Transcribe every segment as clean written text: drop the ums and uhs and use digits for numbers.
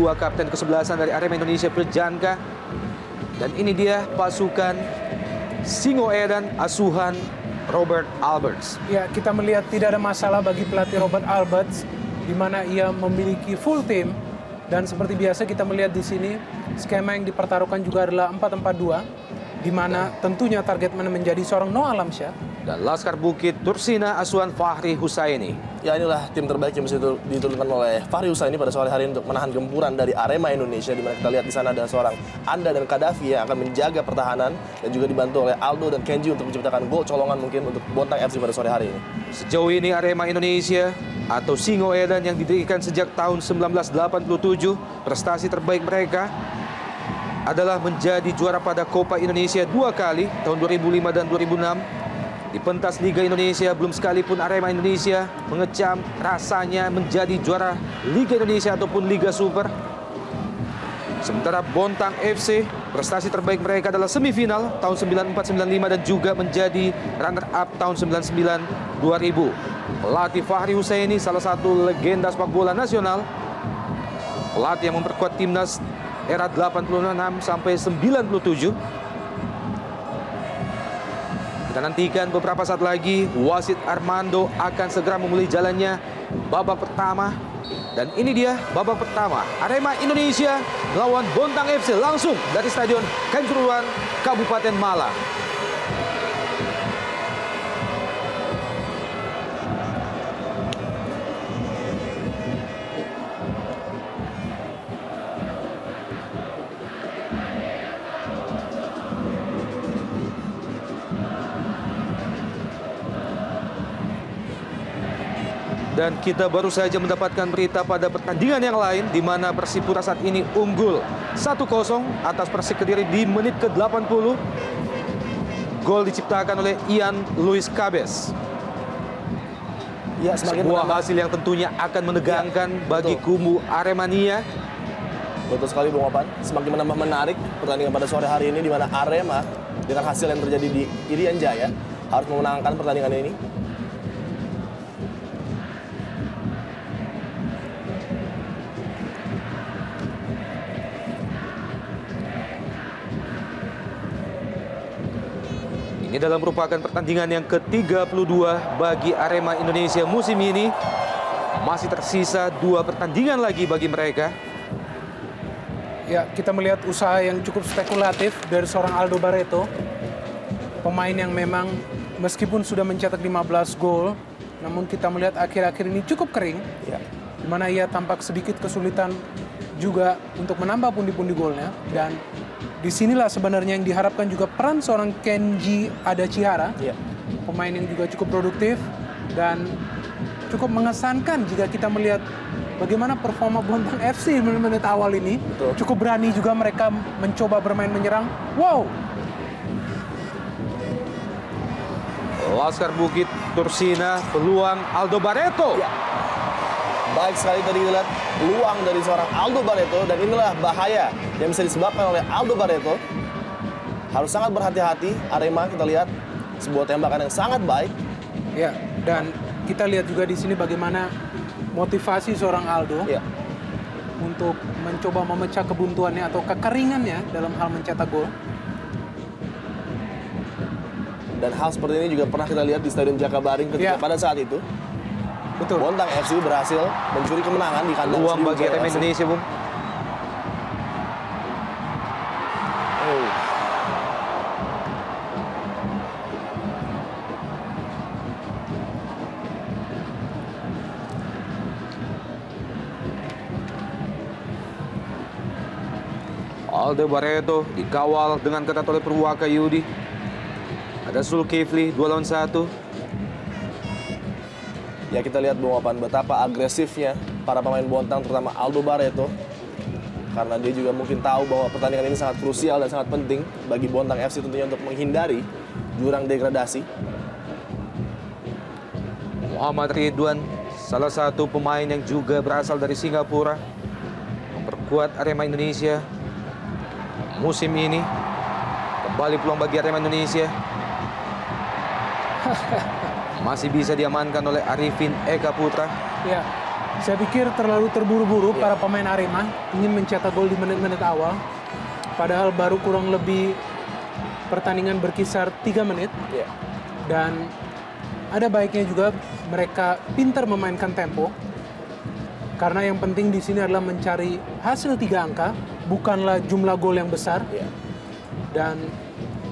kedua kapten kesebelasan dari Arema Indonesia Perjanka. Dan ini dia pasukan Singoedan asuhan Robert Alberts. Ya, kita melihat tidak ada masalah bagi pelatih Robert Alberts di mana ia memiliki full team, dan seperti biasa kita melihat di sini skema yang dipertaruhkan juga adalah 4-4-2, di mana tentunya target man menjadi seorang Noah Alamsyah. Dan Laskar Bukit Tursina asuhan Fahri Husaini. Ya, inilah tim terbaik yang bisa diturunkan oleh Fahri Husaini pada sore hari ini untuk menahan gempuran dari Arema Indonesia, di mana kita lihat di sana ada seorang Anda dan Kadafi yang akan menjaga pertahanan dan juga dibantu oleh Aldo dan Kenji untuk menciptakan gol colongan mungkin untuk Bontang FC pada sore hari ini. Sejauh ini Arema Indonesia atau Singoedan yang didirikan sejak tahun 1987, prestasi terbaik mereka adalah menjadi juara pada Copa Indonesia 2 kali, tahun 2005 dan 2006. Di pentas Liga Indonesia belum sekalipun Arema Indonesia mengecam rasanya menjadi juara Liga Indonesia ataupun Liga Super. Sementara Bontang FC, prestasi terbaik mereka adalah semifinal tahun 94-95 dan juga menjadi runner up tahun 99-2000. Pelatih Fahri Husaini salah satu legenda sepak bola nasional. Pelatih yang memperkuat timnas era 86 sampai 97. Kita nantikan beberapa saat lagi wasit Armando akan segera memulai jalannya babak pertama. Dan ini dia babak pertama, Arema Indonesia melawan Bontang FC langsung dari Stadion Kanjuruhan, Kabupaten Malang. Dan kita baru saja mendapatkan berita pada pertandingan yang lain di mana Persipura saat ini unggul 1-0 atas Persik Kediri di menit ke-80. Gol diciptakan oleh Ian Luis Cabes. Ya, sebuah hasil yang tentunya akan menegangkan bagi kubu Aremania. Betul sekali Bung Opan, semakin menambah menarik pertandingan pada sore hari ini di mana Arema dengan hasil yang terjadi di Irian Jaya harus memenangkan pertandingan ini. Ini dalam merupakan pertandingan yang ke-32 bagi Arema Indonesia musim ini. Masih tersisa 2 pertandingan lagi bagi mereka. Ya, kita melihat usaha yang cukup spekulatif dari seorang Aldo Barreto. Pemain yang memang meskipun sudah mencetak 15 gol, namun kita melihat akhir-akhir ini cukup kering. Ya. Di mana ia tampak sedikit kesulitan juga untuk menambah pundi-pundi golnya. Dan disinilah sebenarnya yang diharapkan juga peran seorang Kenji Adachihara. Ya. Pemain yang juga cukup produktif dan cukup mengesankan jika kita melihat bagaimana performa Bontang FC di menit awal ini. Betul. Cukup berani juga mereka mencoba bermain menyerang. Wow! Laskar Bukit Tursina, peluang Aldo Barreto. Ya. Baik sekali tadi kita lihat peluang dari seorang Aldo Barreto, dan inilah bahaya yang bisa disebabkan oleh Aldo Barreto. Harus sangat berhati-hati Arema, kita lihat sebuah tembakan yang sangat baik. Ya, dan kita lihat juga di sini bagaimana motivasi seorang Aldo untuk mencoba memecah kebuntuannya atau kekeringannya dalam hal mencetak gol. Dan hal seperti ini juga pernah kita lihat di Stadion Jakabaring ketika pada saat itu Betul. Bontang FC berhasil mencuri kemenangan di kandang Peluang bagi Sriwijaya Arema FC. Indonesia, Bung. Oh. Aldo Barreto dikawal dengan ketat oleh Purwaka Yudi. Ada Zulkifli 2 lawan 1. Ya, kita lihat Bung Opan betapa agresifnya para pemain Bontang, terutama Aldo Barreto. Karena dia juga mungkin tahu bahwa pertandingan ini sangat krusial dan sangat penting bagi Bontang FC tentunya untuk menghindari jurang degradasi. Muhammad Ridwan, salah satu pemain yang juga berasal dari Singapura, memperkuat Arema Indonesia musim ini. Kembali peluang bagi Arema Indonesia. Masih bisa diamankan oleh Arifin Eka Putra. Ya, Saya pikir terlalu terburu-buru para pemain Arema ingin mencetak gol di menit-menit awal. Padahal baru kurang lebih pertandingan berkisar 3 menit. Iya. Dan ada baiknya juga mereka pintar memainkan tempo. Karena yang penting di sini adalah mencari hasil 3 angka, bukanlah jumlah gol yang besar. Iya. Dan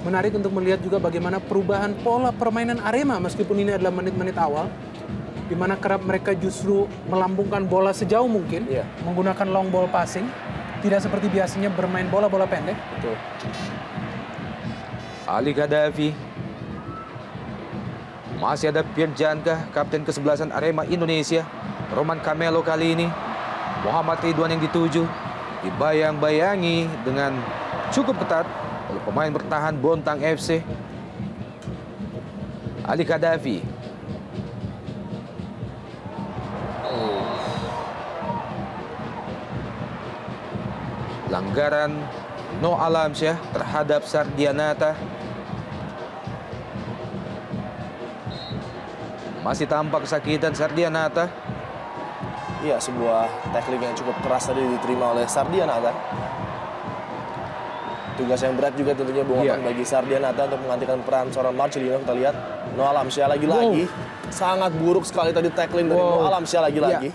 menarik untuk melihat juga bagaimana perubahan pola permainan Arema meskipun ini adalah menit-menit awal. Di mana kerap mereka justru melambungkan bola sejauh mungkin, Iya. menggunakan long ball passing, tidak seperti biasanya bermain bola-bola pendek. Betul. Ali Gaddafi. Masih ada Pierre Janka, kapten kesebelasan Arema Indonesia. Roman Camelo kali ini. Muhammad Ridwan yang dituju. Dibayang-bayangi dengan cukup ketat oleh pemain bertahan Bontang FC. Ali Gaddafi. Pelanggaran No Alamsyah terhadap Sardianata. Masih tampak kesakitan Sardianata. Iya, sebuah tackling yang cukup keras tadi diterima oleh Sardianata. Tugas yang berat juga tentunya Bung Oman bagi Sardianata untuk menggantikan peran seorang Marcelino. Kita lihat Noah Alamsyah lagi-lagi. Sangat buruk sekali tadi tackling dari Noah Alamsyah lagi-lagi.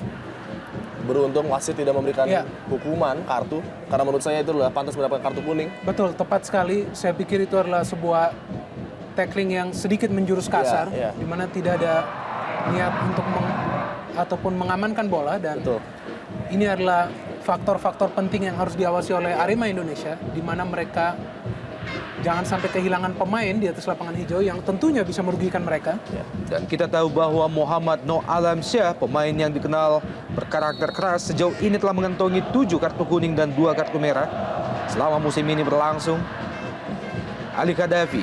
Beruntung wasit tidak memberikan hukuman kartu, karena menurut saya itu adalah pantas mendapatkan kartu kuning. Betul, tepat sekali. Saya pikir itu adalah sebuah tackling yang sedikit menjurus kasar, di mana tidak ada niat untuk ataupun mengamankan bola, dan ini adalah faktor-faktor penting yang harus diawasi oleh Arema Indonesia, di mana mereka jangan sampai kehilangan pemain di atas lapangan hijau yang tentunya bisa merugikan mereka. Dan kita tahu bahwa Muhammad No Alamsyah, pemain yang dikenal berkarakter keras, sejauh ini telah mengantongi 7 kartu kuning dan 2 kartu merah selama musim ini berlangsung. Ali Gaddafi.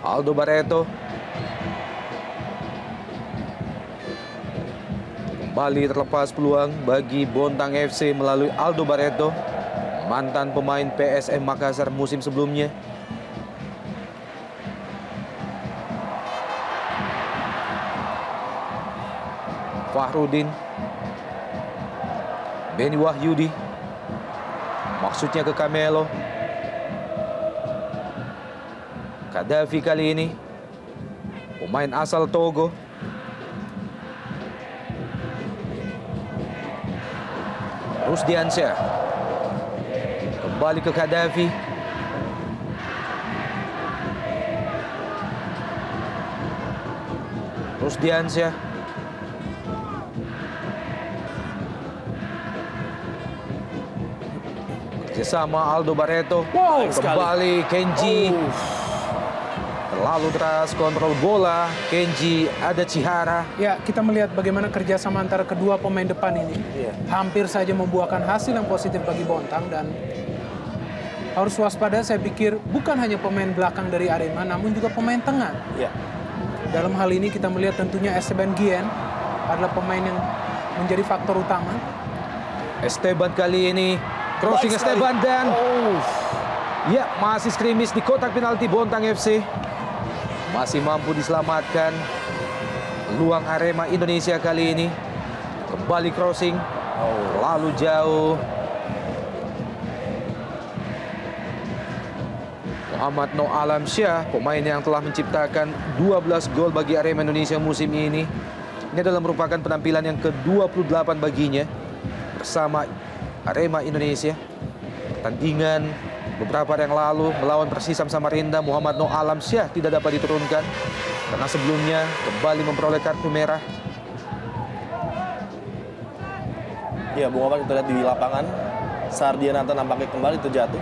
Aldo Barreto. Kembali terlepas peluang bagi Bontang FC melalui Aldo Barreto, mantan pemain PSM Makassar musim sebelumnya. Fahrudin. Beni Wahyudi. Maksudnya ke Camelo. Gaddafi kali ini. Pemain asal Togo. Rusdiansyah. Kembali ke Gaddafi. Rusdiansyah. Kerjasama Aldo Barreto. Kembali Kenji. Terlalu deras kontrol bola. Kenji ada Chihara. Ya, kita melihat bagaimana kerjasama antara kedua pemain depan ini hampir saja membuahkan hasil yang positif bagi Bontang, dan harus waspada. Saya pikir bukan hanya pemain belakang dari Arema, namun juga pemain tengah. Dalam hal ini kita melihat tentunya Esteban Guillen adalah pemain yang menjadi faktor utama. Esteban kali ini crossing Esteban, dan ya, masih skrimis di kotak penalti Bontang FC. Masih mampu diselamatkan peluang Arema Indonesia kali ini. Kembali crossing, lalu jauh. Muhammad No Alamsyah, pemain yang telah menciptakan 12 gol bagi Arema Indonesia musim ini. Ini adalah merupakan penampilan yang ke-28 baginya bersama Arema Indonesia. Pertandingan beberapa hari yang lalu melawan Persisam Samarinda, Muhammad No Alamsyah tidak dapat diturunkan karena sebelumnya kembali memperoleh kartu merah. Ya, Bung Oman, kita lihat di lapangan Sardianata nampaknya kembali terjatuh.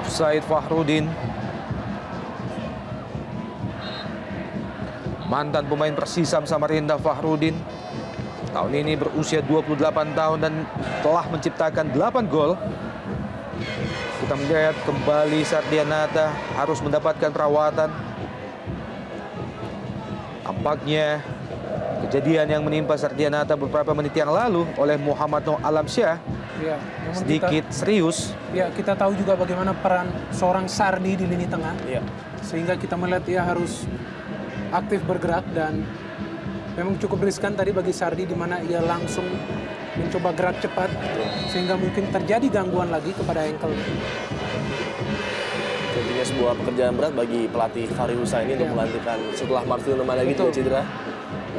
Offside Fahrudin. Mantan pemain Persisam Samarinda Fahrudin. Tahun ini berusia 28 tahun dan telah menciptakan 8 gol. Kita melihat kembali Sardianata harus mendapatkan perawatan. Tampaknya kejadian yang menimpa Sardianata beberapa menit yang lalu oleh Muhammad No Alamsyah Ya, namun sedikit serius. kita tahu juga bagaimana peran seorang Sardi di lini tengah. Iya. Sehingga kita melihat dia harus aktif bergerak dan memang cukup riskan tadi bagi Sardi di mana ia langsung mencoba gerak cepat sehingga mungkin terjadi gangguan lagi kepada ankle. Tentunya sebuah pekerjaan berat bagi pelatih Fahri Husaini untuk menggantikan setelah Marcelino Managi juga cedera.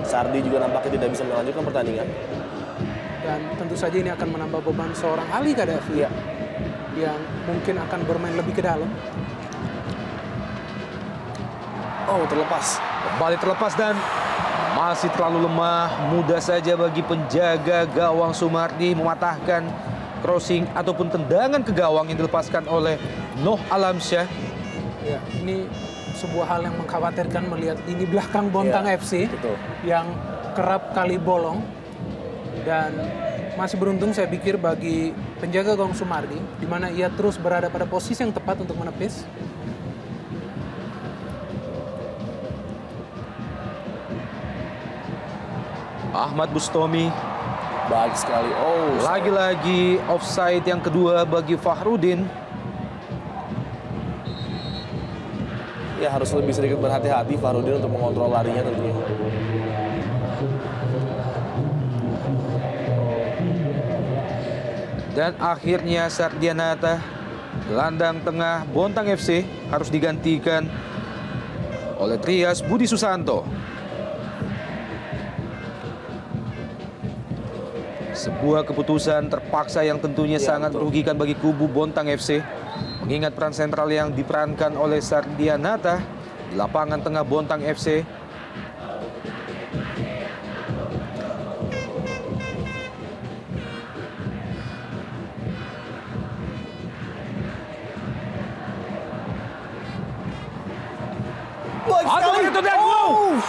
Sardi juga nampaknya tidak bisa melanjutkan pertandingan. Dan tentu saja ini akan menambah beban seorang Ali Gaddafi yang mungkin akan bermain lebih ke dalam. Oh, terlepas. Kembali terlepas dan masih terlalu lemah. Mudah saja bagi penjaga gawang Sumardi mematahkan crossing ataupun tendangan ke gawang yang dilepaskan oleh Noh Alamsyah. Ya, ini sebuah hal yang mengkhawatirkan melihat ini belakang Bontang FC betul. yang kerap kali bolong. Dan masih beruntung saya pikir bagi penjaga gawang Sumardi di mana ia terus berada pada posisi yang tepat untuk menepis. Ahmad Bustomi Baik sekali. Oh, lagi-lagi offside yang kedua bagi Fahrudin. ya harus lebih sedikit berhati-hati Fahrudin untuk mengontrol larinya tentunya. Dan akhirnya Sardianata, gelandang tengah Bontang FC, harus digantikan oleh Trias Budi Susanto. Sebuah keputusan terpaksa yang tentunya sangat merugikan bagi kubu Bontang FC. Mengingat peran sentral yang diperankan oleh Sardianata di lapangan tengah Bontang FC. Aduh, itu dan wow!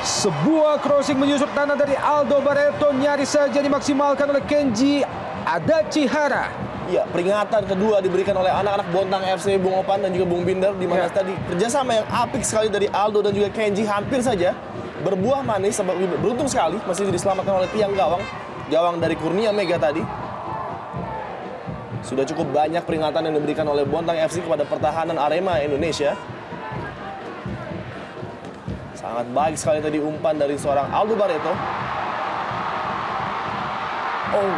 Sebuah crossing menyusut tanah dari Aldo Barreto nyaris saja dimaksimalkan oleh Kenji Adachihara. Ya, peringatan kedua diberikan oleh anak-anak Bontang FC, Bung Opan dan juga Bung Binder, di mana tadi kerjasama yang apik sekali dari Aldo dan juga Kenji hampir saja berbuah manis. Beruntung sekali masih diselamatkan oleh tiang gawang dari Kurnia Mega tadi. Sudah cukup banyak peringatan yang diberikan oleh Bontang FC kepada pertahanan Arema Indonesia. Sangat baik sekali tadi umpan dari seorang Aldo Barreto. Oh,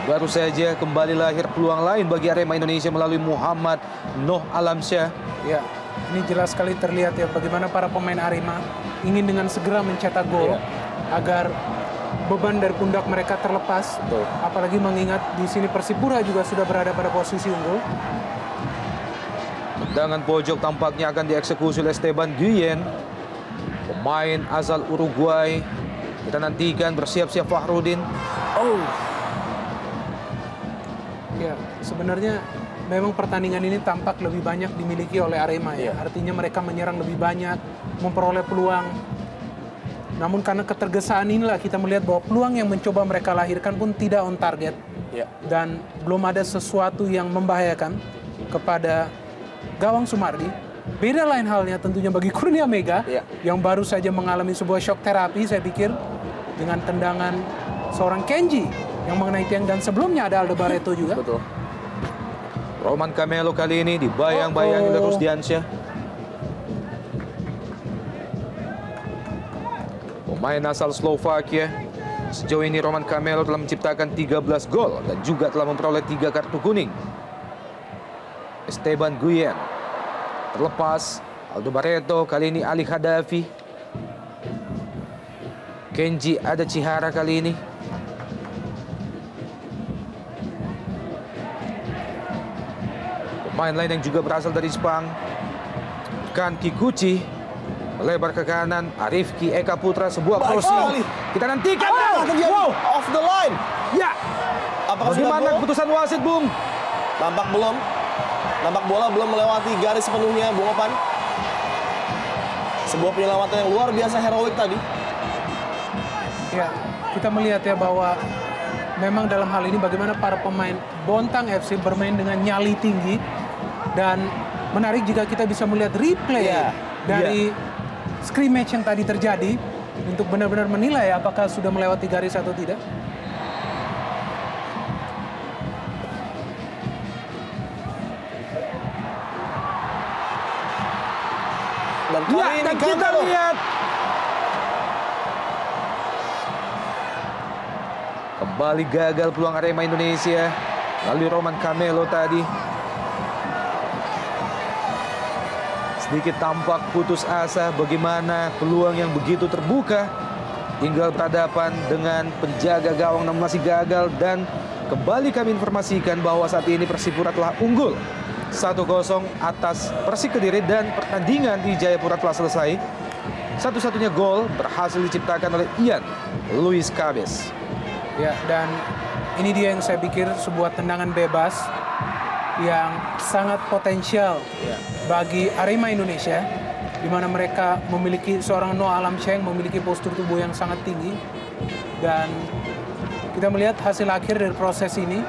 Baru saja kembali lahir peluang lain bagi Arema Indonesia melalui Muhammad Noh Alamsyah. Ya, ini jelas sekali terlihat ya bagaimana para pemain Arema ingin dengan segera mencetak gol agar beban dari pundak mereka terlepas. Betul. Apalagi mengingat di sini Persipura juga sudah berada pada posisi unggul. Tendangan pojok tampaknya akan dieksekusi oleh Esteban Guyen, pemain asal Uruguay. Kita nantikan bersiap-siap Fahrudin. oh, Ya, sebenarnya memang pertandingan ini tampak lebih banyak dimiliki oleh Arema ya. Artinya mereka menyerang lebih banyak, memperoleh peluang. Namun karena ketergesaan inilah kita melihat bahwa peluang yang mencoba mereka lahirkan pun tidak on target. ya. Dan belum ada sesuatu yang membahayakan kepada gawang Sumardi. Beda lain halnya tentunya bagi Kurnia Mega yang baru saja mengalami sebuah shock terapi saya pikir dengan tendangan seorang Kenji yang mengenai tiang dan sebelumnya ada Aldo Barreto juga. Betul. Roman Camelo kali ini dibayang-bayangi oleh Rusdiansyah. Pemain asal Slovakia. Sejauh ini Roman Camelo telah menciptakan 13 gol dan juga telah memperoleh 3 kartu kuning. Esteban Guyen terlepas. Aldo Barreto, kali ini Ali Gaddafi. Kenji Adachihara kali ini. Pemain lain yang juga berasal dari Jepang, Kan Kikuchi, melebar ke kanan. Arifki Eka Putra, sebuah crossing. Kita nantikan. Wow, off the line. Ya. Apakah sudah Bagaimana gol? keputusan wasit, Bung? Nampak belum. Nampak bola belum melewati garis sepenuhnya, Bung Opan. Sebuah penyelamatan yang luar biasa heroik tadi. Ya, kita melihat ya bahwa memang dalam hal ini bagaimana para pemain Bontang FC bermain dengan nyali tinggi. Dan menarik jika kita bisa melihat replay dari scrimmage yang tadi terjadi untuk benar-benar menilai apakah sudah melewati garis atau tidak. dan kali ini dan kita Camelo. lihat kembali gagal peluang Arema Indonesia melalui Roman Camelo tadi. Sedikit tampak putus asa bagaimana peluang yang begitu terbuka. Tinggal berhadapan dengan penjaga gawang namun masih gagal. Dan kembali kami informasikan bahwa saat ini Persipura telah unggul 1-0 atas Persik Kediri dan pertandingan di Jayapura telah selesai. Satu-satunya gol berhasil diciptakan oleh Ian Luis Cabes. Ya, dan ini dia yang saya pikir sebuah tendangan bebas yang sangat potensial bagi Arema Indonesia, di mana mereka memiliki seorang Noah Alamsyah yang memiliki postur tubuh yang sangat tinggi. Dan kita melihat hasil akhir dari proses ini,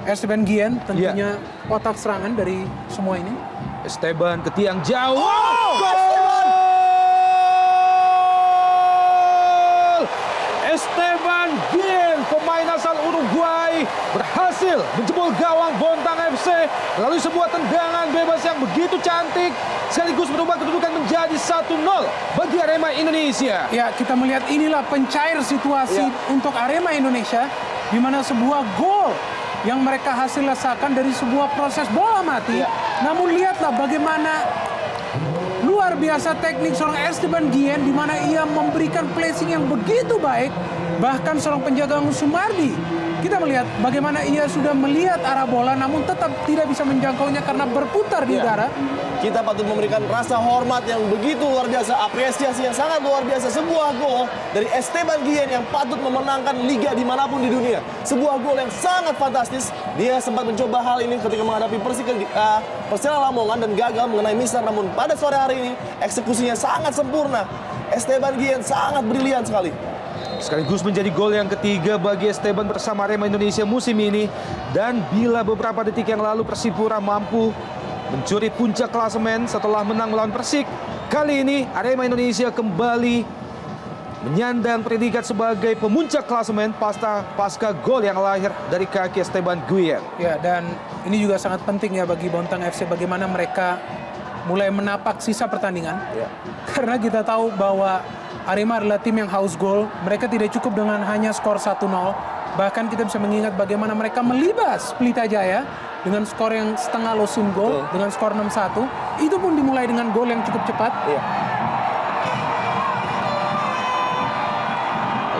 Esteban Guillen tentunya otak serangan dari semua ini. Esteban ke tiang jauh. Gol! Esteban Guillen, pemain asal Uruguay, berhasil menjebol gawang Bontang FC melalui sebuah tendangan bebas yang begitu cantik sekaligus merubah kedudukan menjadi 1-0 bagi Arema Indonesia. Ya, kita melihat inilah pencair situasi untuk Arema Indonesia, di mana sebuah gol yang mereka hasil rasakan dari sebuah proses bola mati. Namun lihatlah bagaimana luar biasa teknik seorang Esteban Guillen, di mana ia memberikan placing yang begitu baik. Bahkan seorang penjaga Sumardi, kita melihat bagaimana ia sudah melihat arah bola namun tetap tidak bisa menjangkaunya karena berputar di udara. Kita patut memberikan rasa hormat yang begitu luar biasa, apresiasi yang sangat luar biasa. Sebuah gol dari Esteban Guillen yang patut memenangkan liga dimanapun di dunia. Sebuah gol yang sangat fantastis. Dia sempat mencoba hal ini ketika menghadapi Persela Lamongan dan gagal mengenai Mister. Namun pada sore hari ini eksekusinya sangat sempurna. Esteban Guillen sangat brilian sekali. Sekaligus menjadi gol yang ketiga bagi Esteban bersama Arema Indonesia musim ini. Dan bila beberapa detik yang lalu Persipura mampu mencuri puncak klasemen setelah menang melawan Persik, kali ini Arema Indonesia kembali menyandang predikat sebagai pemuncak klasemen pasca gol yang lahir dari kaki Esteban Guillen. Ya, dan ini juga sangat penting ya bagi Bontang FC bagaimana mereka mulai menapak sisa pertandingan. Karena kita tahu bahwa Arema adalah tim yang haus gol. Mereka tidak cukup dengan hanya skor 1-0. Bahkan kita bisa mengingat bagaimana mereka melibas Pelita Jaya dengan skor yang setengah losin gol, dengan skor 6-1. Itu pun dimulai dengan gol yang cukup cepat.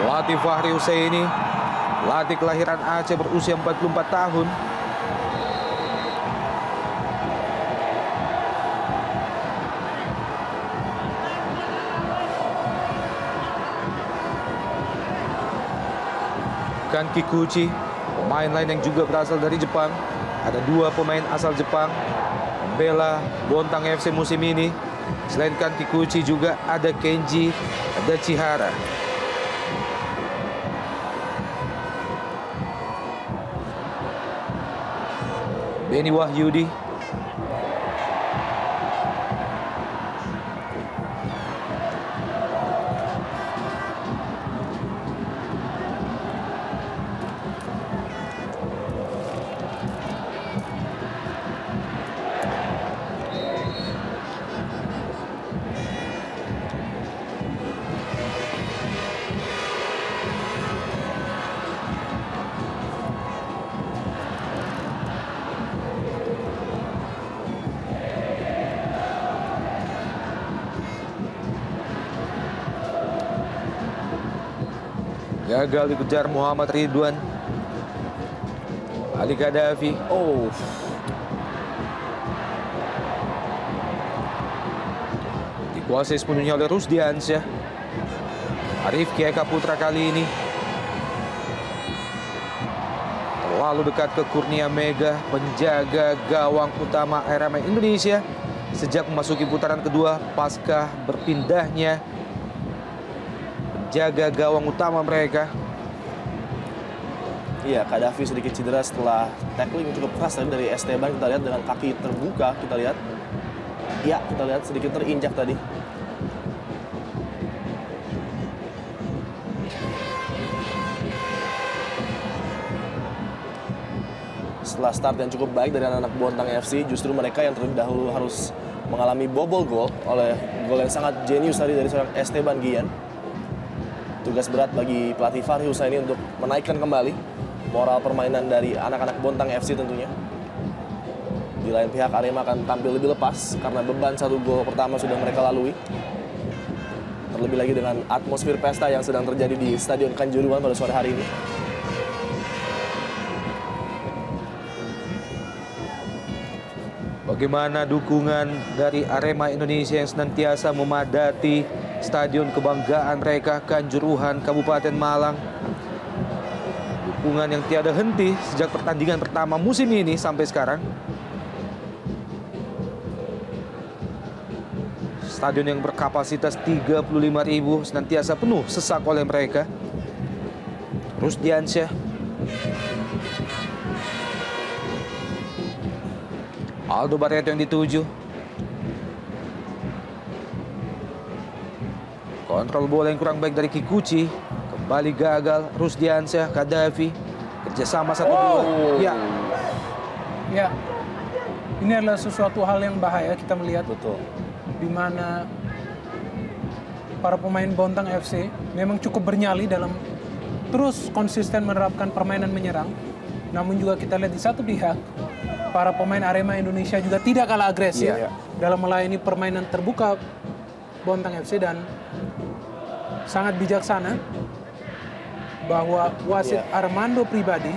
Pelatih Fahri Husaini, pelatih kelahiran Aceh berusia 44 tahun. Kan Kikuchi, pemain lain yang juga berasal dari Jepang. Ada dua pemain asal Jepang membela Bontang FC musim ini. Selain Kan Kikuchi juga ada Kenji, ada Chihara. Beni Wahyudi, gagal dikejar Muhammad Ridwan. Ali Gaddafi. Dikuasai sepenuhnya oleh Rusdiansyah. Arif Eka Putra kali ini terlalu dekat ke Kurnia Mega, penjaga gawang utama Arema Indonesia sejak memasuki putaran kedua pasca berpindahnya jaga gawang utama mereka. Iya, Gaddafi sedikit cedera setelah tackling cukup keras tadi dari Esteban. Kita lihat dengan kaki terbuka, kita lihat. Ya, kita lihat sedikit terinjak tadi. Setelah start yang cukup baik dari anak-anak Bontang FC, justru mereka yang terlebih dahulu harus mengalami bobol gol oleh gol yang sangat jenius tadi dari seorang Esteban Guillen. Tugas berat bagi pelatih Fahri Husaini untuk menaikkan kembali moral permainan dari anak-anak Bontang FC tentunya. Di lain pihak Arema akan tampil lebih lepas karena beban 1 gol pertama sudah mereka lalui. Terlebih lagi dengan atmosfer pesta yang sedang terjadi di Stadion Kanjuruhan pada sore hari ini. Bagaimana dukungan dari Arema Indonesia yang senantiasa memadati Stadion Kebanggaan mereka Kanjuruhan, Kabupaten Malang. Dukungan yang tiada henti sejak pertandingan pertama musim ini sampai sekarang. Stadion yang berkapasitas 35.000 senantiasa penuh sesak oleh mereka. Rusdiansyah. Aldo Barreto yang dituju. Kontrol bola yang kurang baik dari Kikuchi. Kembali gagal. Rusdiansyah, Kadafi. Kerjasama 1-2. Ya. Ya, ini adalah sesuatu hal yang bahaya kita melihat. Betul. Di mana para pemain Bontang FC memang cukup bernyali dalam terus konsisten menerapkan permainan menyerang. Namun juga kita lihat di satu pihak, para pemain Arema Indonesia juga tidak kalah agresif dalam melayani permainan terbuka Bontang FC dan sangat bijaksana bahwa wasit Armando Pribadi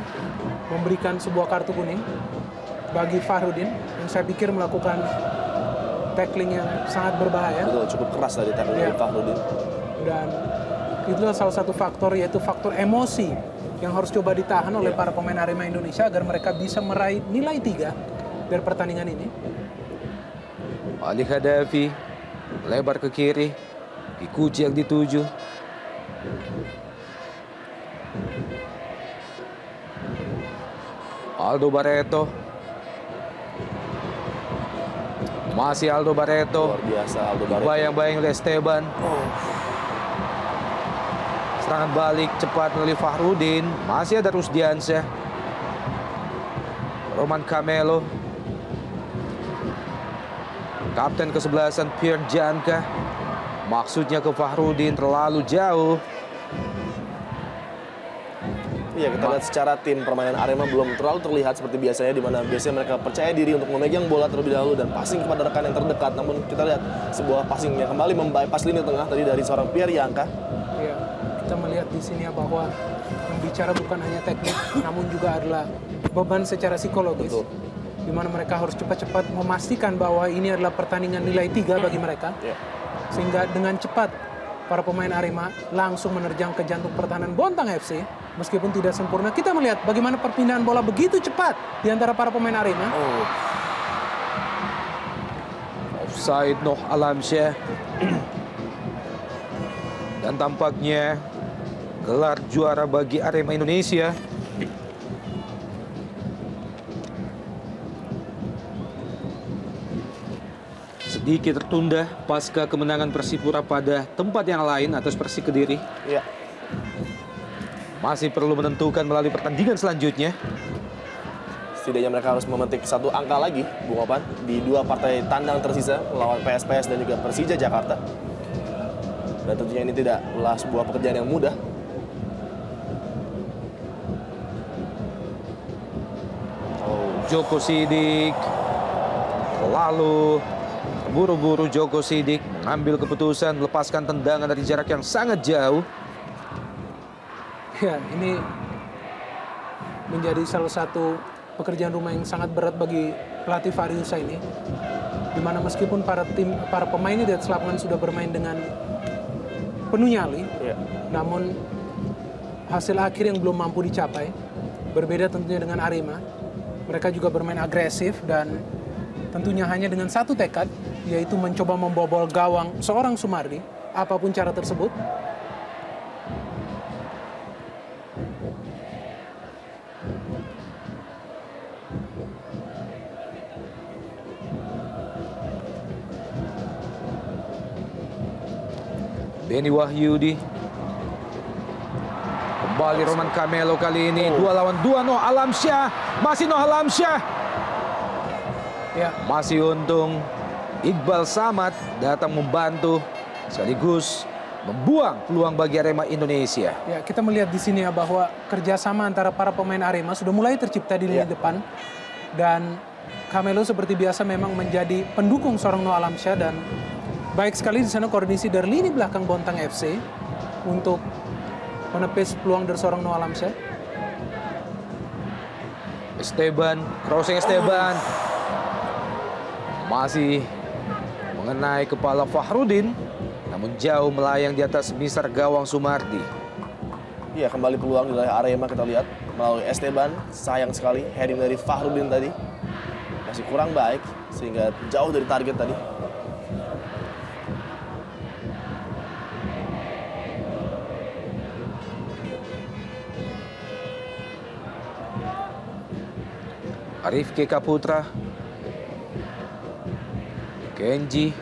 memberikan sebuah kartu kuning bagi Fahrudin yang saya pikir melakukan tackling yang sangat berbahaya. Betul, cukup keras tadi tackling dari Fahrudin. Dan itulah salah satu faktor, yaitu faktor emosi yang harus coba ditahan oleh para pemain Arema Indonesia agar mereka bisa meraih nilai 3 dari pertandingan ini. Ali Kadafi lebar ke kiri. Kikuchi yang dituju. Aldo Barreto. Masih Aldo Barreto. Luar biasa Aldo Barreto. Bayang-bayang oleh Esteban. Serangan balik cepat melalui Fahrudin. Masih ada Rusdiansyah. Roman Camelo. Kapten kesebelasan Pierre Janka. Maksudnya ke Fahrudin terlalu jauh. Iya, kita lihat secara tim permainan Arema belum terlalu terlihat seperti biasanya, di mana biasanya mereka percaya diri untuk memegang bola terlebih dahulu dan passing kepada rekan yang terdekat. Namun kita lihat sebuah passing yang kembali membypass lini tengah tadi dari seorang Pierre Janka. Iya, kita melihat di sini bahwa yang bicara bukan hanya teknik, namun juga adalah beban secara psikologis. Betul. Di mana mereka harus cepat-cepat memastikan bahwa ini adalah pertandingan nilai 3 bagi mereka. Iya. Sehingga dengan cepat para pemain Arema langsung menerjang ke jantung pertahanan Bontang FC. Meskipun tidak sempurna, kita melihat bagaimana perpindahan bola begitu cepat di antara para pemain Arema. Offside Noh Alamsyah. Dan tampaknya gelar juara bagi Arema Indonesia sedikit tertunda pasca kemenangan Persipura pada tempat yang lain atas Persik Kediri. Iya. Masih perlu menentukan melalui pertandingan selanjutnya. Setidaknya mereka harus memetik 1 angka lagi, Bung Opan, di 2 partai tandang tersisa melawan PSPS dan juga Persija Jakarta. Dan tentunya ini tidaklah sebuah pekerjaan yang mudah. Joko Sidik lalu buru-buru Joko Sidik mengambil keputusan melepaskan tendangan dari jarak yang sangat jauh. Ya, ini menjadi salah satu pekerjaan rumah yang sangat berat bagi pelatih Fahri Husaini. Di mana meskipun para pemain di atas lapangan sudah bermain dengan penuh nyali, namun hasil akhir yang belum mampu dicapai. Berbeda tentunya dengan Arema. Mereka juga bermain agresif dan tentunya hanya dengan satu tekad, yaitu mencoba membobol gawang seorang Sumardi, apapun cara tersebut. Benny Wahyudi. Kembali Roman Camelo kali ini. 2 lawan 2 Noh Alamsyah. Masih Noh Alamsyah. Ya. Masih untung Iqbal Samad datang membantu sekaligus membuang peluang bagi Arema Indonesia. Ya, kita melihat di sini ya bahwa kerjasama antara para pemain Arema sudah mulai tercipta di lini depan. Dan Camelo seperti biasa memang menjadi pendukung seorang Noah Alamsyah, dan baik sekali di sana koordinasi dari lini belakang Bontang FC untuk menepis peluang dari seorang Noah Alamsyah. Esteban, crossing Esteban. Masih mengenai kepala Fahrudin, namun jauh melayang di atas misar gawang Sumardi. Iya, kembali peluang di wilayah Arema kita lihat melalui Esteban. Sayang sekali heading dari Fahrudin tadi masih kurang baik sehingga jauh dari target tadi. Arif Keka Putra, Kenji,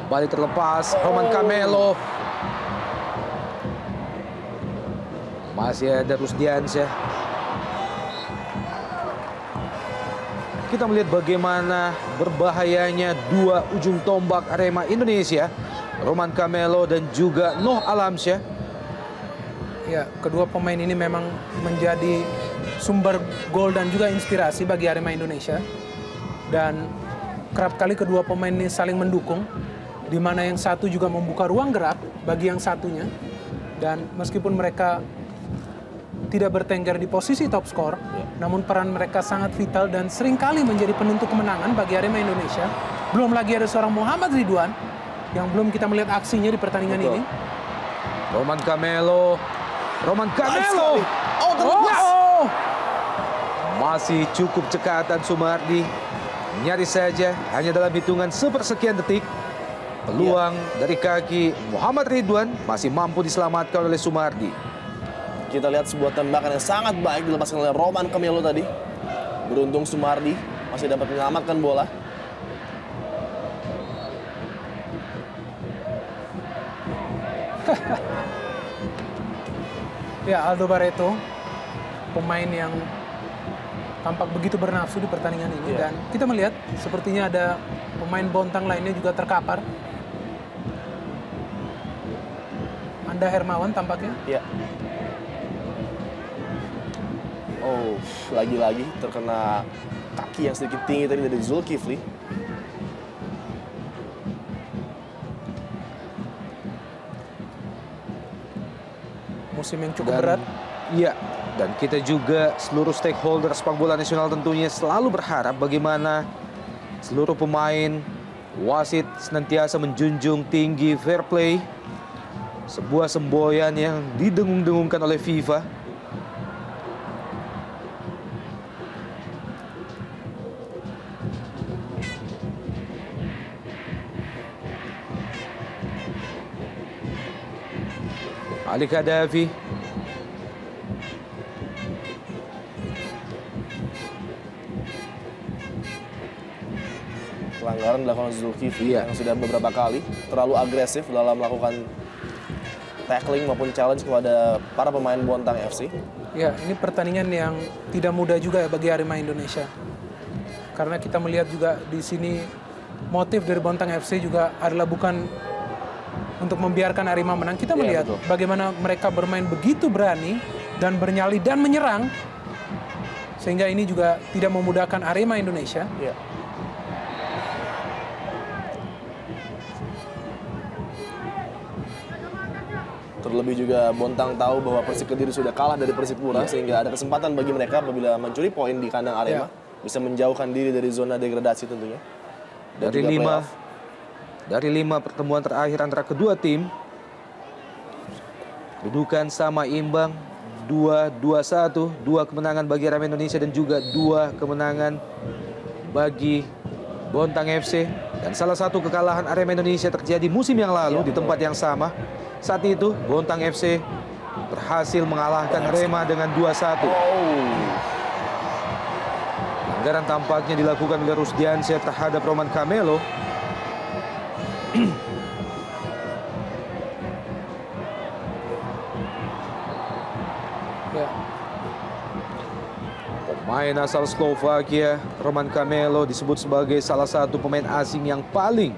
kembali terlepas, Roman Camelo. Masih ada Rusdiansyah. Kita melihat bagaimana berbahayanya dua ujung tombak Arema Indonesia, Roman Camelo dan juga Noh Alamsyah. Ya, kedua pemain ini memang menjadi sumber gol dan juga inspirasi bagi Arema Indonesia. Dan kerap kali kedua pemain ini saling mendukung, di mana yang satu juga membuka ruang gerak bagi yang satunya. Dan meskipun mereka tidak bertengger di posisi top skor, namun peran mereka sangat vital dan seringkali menjadi penentu kemenangan bagi Arema Indonesia. Belum lagi ada seorang Muhammad Ridwan yang belum kita melihat aksinya di pertandingan ini. Roman Camelo. Oh, terlepas. Oh! Masih cukup cekatan Sumardi. Nyaris saja hanya dalam hitungan sepersekian detik. Peluang dari kaki Muhammad Ridwan masih mampu diselamatkan oleh Sumardi. Kita lihat sebuah tembakan yang sangat baik dilepaskan oleh Roman Camelo tadi. Beruntung Sumardi masih dapat menyelamatkan bola. Ya, Aldo Barreto, pemain yang tampak begitu bernafsu di pertandingan ini. Dan kita melihat sepertinya ada pemain Bontang lainnya juga terkapar. Anda Hermawan tampaknya. Ya. Oh, lagi-lagi terkena kaki yang sedikit tinggi tadi dari Zulkifli. Musim yang cukup berat. Iya, dan kita juga seluruh stakeholder sepak bola nasional tentunya selalu berharap bagaimana seluruh pemain, wasit senantiasa menjunjung tinggi fair play. Sebuah semboyan yang didengung-dengungkan oleh FIFA. Ali Kadafi. Pelanggaran dilakukan oleh Zulkifli yang sudah beberapa kali terlalu agresif dalam melakukan tackling maupun challenge kepada para pemain Bontang FC. Ya, ini pertandingan yang tidak mudah juga ya bagi Arema Indonesia. Karena kita melihat juga di sini motif dari Bontang FC juga adalah bukan untuk membiarkan Arema menang. Kita melihat bagaimana mereka bermain begitu berani dan bernyali dan menyerang, sehingga ini juga tidak memudahkan Arema Indonesia. Ya. Terlebih juga Bontang tahu bahwa Persik Kediri sudah kalah dari Persipura, sehingga ada kesempatan bagi mereka apabila mencuri poin di kandang Arema bisa menjauhkan diri dari zona degradasi tentunya. Dan Dari lima pertemuan terakhir antara kedua tim, kedudukan sama imbang, 2-2-1, 2 kemenangan bagi Arema Indonesia dan juga 2 kemenangan bagi Bontang FC. Dan salah satu kekalahan Arema Indonesia terjadi musim yang lalu di tempat yang sama. Saat itu Bontang FC berhasil mengalahkan Arema dengan 2-1. Pelanggaran tampaknya dilakukan oleh Rusdiansyah terhadap Roman Camelo. Pemain asal Slovakia, Roman Camelo, disebut sebagai salah satu pemain asing yang paling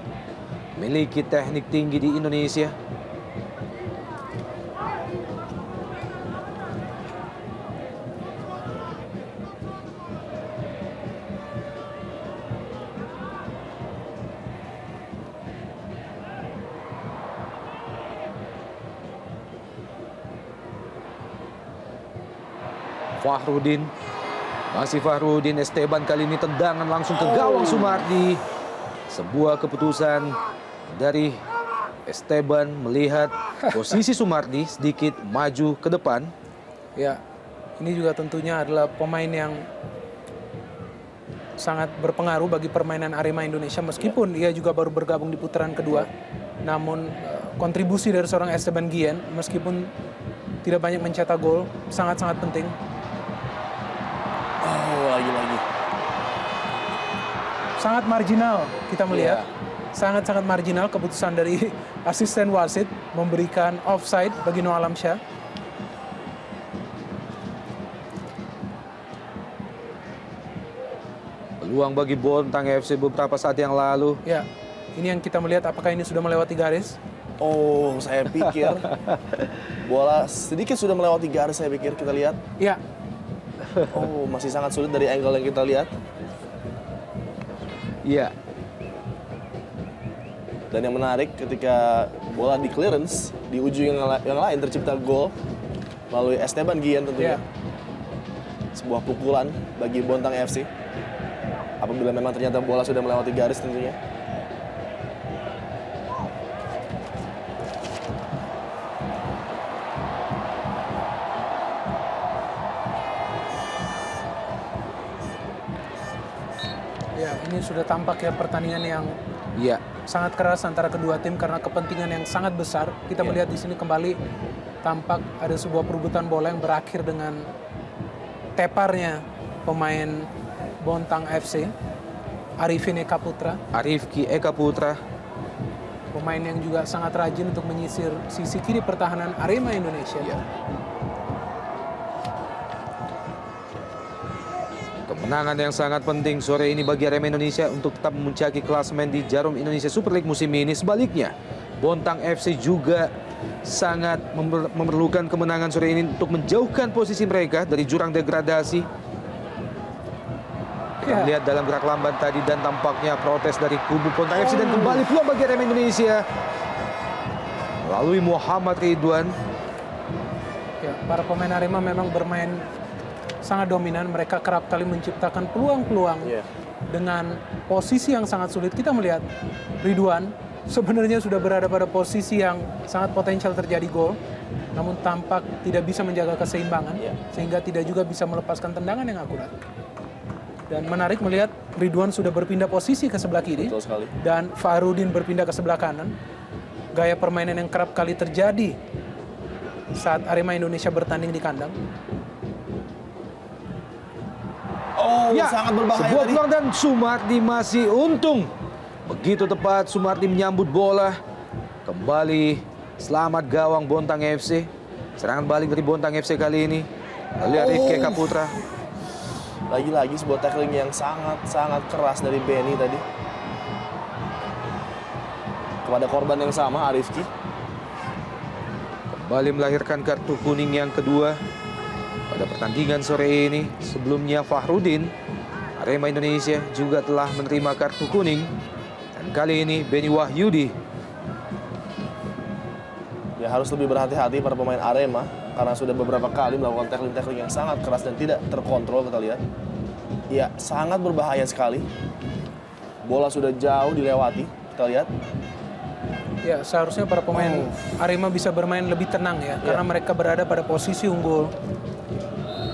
memiliki teknik tinggi di Indonesia. Fahrudin, masih Fahrudin. Esteban kali ini tendangan langsung ke gawang Sumardi. Sebuah keputusan dari Esteban melihat posisi Sumardi sedikit maju ke depan. Ya, ini juga tentunya adalah pemain yang sangat berpengaruh bagi permainan Arema Indonesia meskipun ia juga baru bergabung di putaran kedua. Namun kontribusi dari seorang Esteban Guillen meskipun tidak banyak mencetak gol sangat-sangat penting. Lagi-lagi. Sangat marginal kita melihat. Sangat-sangat marginal keputusan dari asisten wasit memberikan offside bagi Noah Alamsyah. Peluang bagi Bontang FC beberapa saat yang lalu. Ya, ini yang kita melihat apakah ini sudah melewati garis? Oh, saya pikir bola sedikit sudah melewati garis, saya pikir. Kita lihat. Ya, Oh, masih sangat sulit dari angle yang kita lihat. Iya. Dan yang menarik ketika bola di clearance di ujung yang lain tercipta gol melalui Esteban Guillen tentunya. Ya. Sebuah pukulan bagi Bontang FC. Apabila memang ternyata bola sudah melewati garis tentunya. ya ini sudah tampak ya pertandingan yang Iya. sangat keras antara kedua tim karena kepentingan yang sangat besar. Kita melihat di sini kembali tampak ada sebuah perebutan bola yang berakhir dengan teparnya pemain Bontang FC, Arifin Eka Putra, Arifki Eka Putra. pemain yang juga sangat rajin untuk menyisir sisi kiri pertahanan Arema Indonesia. Iya. Kemenangan yang sangat penting sore ini bagi Arema Indonesia untuk tetap memuncaki klasemen di Jarum Indonesia Super League musim ini. Sebaliknya, Bontang FC juga sangat memerlukan kemenangan sore ini untuk menjauhkan posisi mereka dari jurang degradasi. Kita melihat dalam gerak lamban tadi dan tampaknya protes dari kubu Bontang FC dan kembali peluang bagi Arema Indonesia melalui Muhammad Ridwan. Ya, para pemain Arema memang bermain sangat dominan. Mereka kerap kali menciptakan peluang-peluang dengan posisi yang sangat sulit. Kita melihat Ridwan sebenarnya sudah berada pada posisi yang sangat potensial terjadi gol, namun tampak tidak bisa menjaga keseimbangan sehingga tidak juga bisa melepaskan tendangan yang akurat. Dan menarik melihat Ridwan sudah berpindah posisi ke sebelah kiri. Betul sekali. Dan Fahrudin berpindah ke sebelah kanan. Gaya permainan yang kerap kali terjadi saat Arema Indonesia bertanding di kandang. Oh, Ya, sangat berbahaya sebuah tadi. peluang dan Sumardi masih untung. Begitu tepat Sumardi menyambut bola. Kembali selamat gawang Bontang FC. Serangan balik dari Bontang FC kali ini. Lalu Arifki Eka Putra. Lagi-lagi sebuah tackling yang sangat-sangat keras dari Benny tadi. Kepada korban yang sama, Arifki. Kembali melahirkan kartu kuning yang kedua pada pertandingan sore ini. Sebelumnya Fahrudin, Arema Indonesia juga telah menerima kartu kuning. Dan kali ini Benny Wahyudi. Ya harus lebih berhati-hati para pemain Arema karena sudah beberapa kali melakukan tackling-tackling yang sangat keras dan tidak terkontrol. Kita lihat. Ya, sangat berbahaya sekali. Bola sudah jauh dilewati. Kita lihat. Ya, seharusnya para pemain Arema bisa bermain lebih tenang ya, karena mereka berada pada posisi unggul.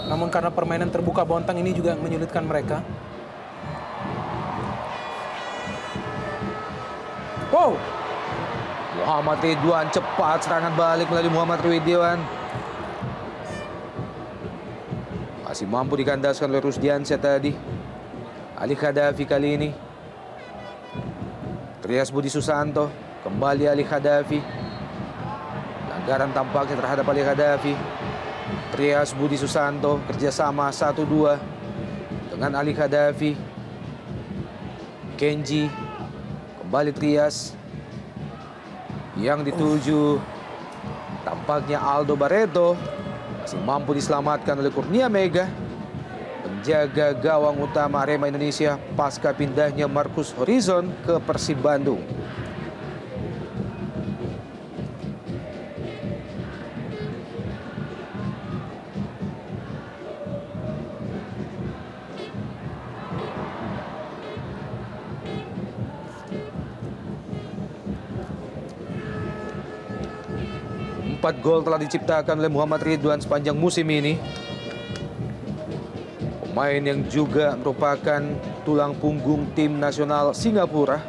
Namun karena permainan terbuka Bontang ini juga menyulitkan mereka. Wow, Muhammad Ridwan cepat serangan balik melalui Muhammad Ridwan. Masih mampu dikandaskan oleh Rusdiansyah tadi. Ali Khadafi kali ini. Trias Budi Susanto. Kembali Ali Khadafi. Pelanggaran tampaknya terhadap Ali Khadafi. Trias Budi Susanto kerjasama 1-2. dengan Ali Khadafi, Kenji, kembali Trias, yang dituju tampaknya Aldo Barreto, masih mampu diselamatkan oleh Kurnia Mega, penjaga gawang utama Arema Indonesia pasca pindahnya Marcus Horizon ke Persib Bandung. Empat gol telah diciptakan oleh Muhammad Ridwan sepanjang musim ini. Pemain yang juga merupakan tulang punggung tim nasional Singapura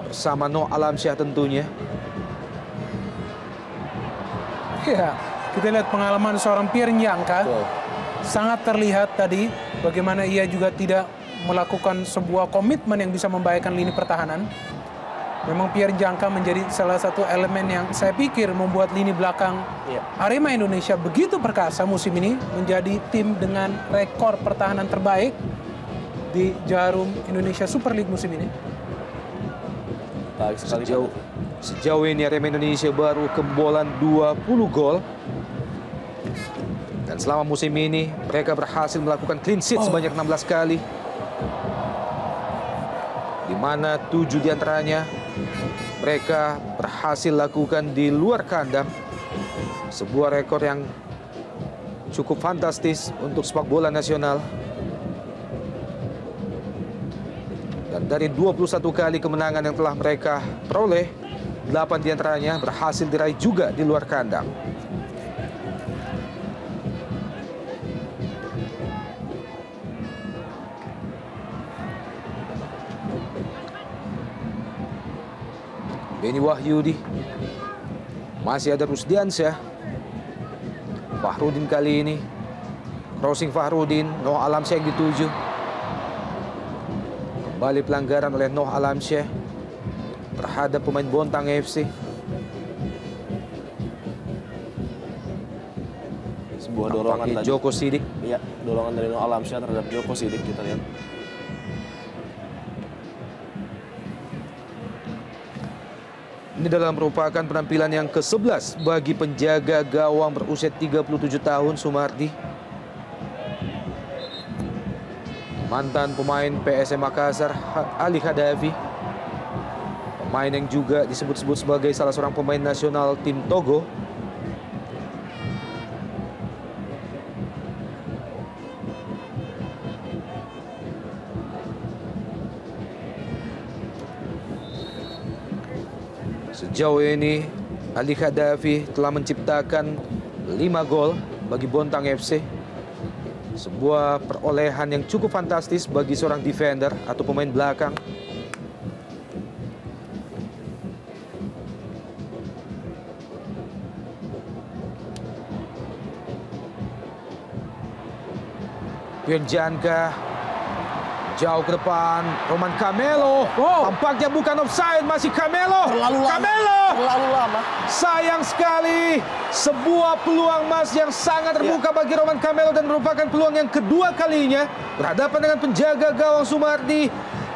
bersama Noh Alamsyah tentunya. Ya, kita lihat pengalaman seorang Pierre Njangka. Betul. Sangat terlihat tadi bagaimana ia juga tidak melakukan sebuah komitmen yang bisa membahayakan lini pertahanan. Memang Pierre Njangka menjadi salah satu elemen yang saya pikir membuat lini belakang Arema Indonesia begitu perkasa musim ini, menjadi tim dengan rekor pertahanan terbaik di Jarum Indonesia Super League musim ini. Baik sekali. Sejauh ini Arema Indonesia baru kebobolan 20 gol. Dan selama musim ini mereka berhasil melakukan clean sheet sebanyak 16 kali. Di mana 7 diantaranya mereka berhasil lakukan di luar kandang. Sebuah rekor yang cukup fantastis untuk sepak bola nasional. Dan dari 21 kali kemenangan yang telah mereka peroleh, 8 diantaranya berhasil diraih juga di luar kandang. Beni Wahyudi, masih ada Rusdiansyah, Fahrudin kali ini, crossing Fahrudin, Noh Alamsyah yang dituju. Kembali pelanggaran oleh Noh Alamsyah terhadap pemain Bontang FC. Sebuah dorongan Tampaknya tadi. Joko Sidik. Iya, dorongan dari Noh Alamsyah terhadap Joko Sidik, kita lihat. Ini adalah merupakan penampilan yang ke-11 bagi penjaga gawang berusia 37 tahun Sumardi. Mantan pemain PSM Makassar Ali Khadafi, pemain yang juga disebut-sebut sebagai salah seorang pemain nasional tim Togo. Sejauh ini Ali Khadafi telah menciptakan 5 gol bagi Bontang FC. Sebuah perolehan yang cukup fantastis bagi seorang defender atau pemain belakang. Pierre Njangka jauh ke depan, Roman Camelo. Tampaknya bukan offside, masih Camelo. Terlalu lama. Camelo. Terlalu lama. Sayang sekali, sebuah peluang emas yang sangat terbuka bagi Roman Camelo dan merupakan peluang yang kedua kalinya berhadapan dengan penjaga gawang Sumardi.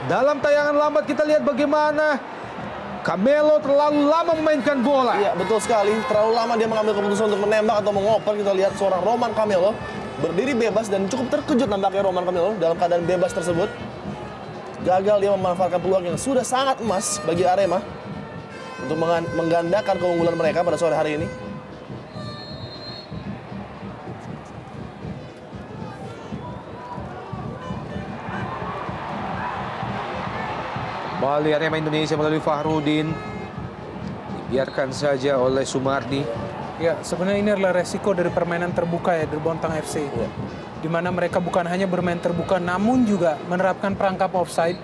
Dalam tayangan lambat kita lihat bagaimana Camelo terlalu lama memainkan bola. Iya, betul sekali. Terlalu lama dia mengambil keputusan untuk menembak atau mengoper. Kita lihat seorang Roman Camelo berdiri bebas dan cukup terkejut nampaknya Roman Camelo dalam keadaan bebas tersebut. Gagal dia memanfaatkan peluang yang sudah sangat emas bagi Arema untuk menggandakan keunggulan mereka pada sore hari ini. Kembali Arema Indonesia melalui Fahrudin. Dibiarkan saja oleh Sumardi. Ya, sebenarnya ini adalah resiko dari permainan terbuka ya dari Bontang FC. Ya. Di mana mereka bukan hanya bermain terbuka, namun juga menerapkan perangkap offside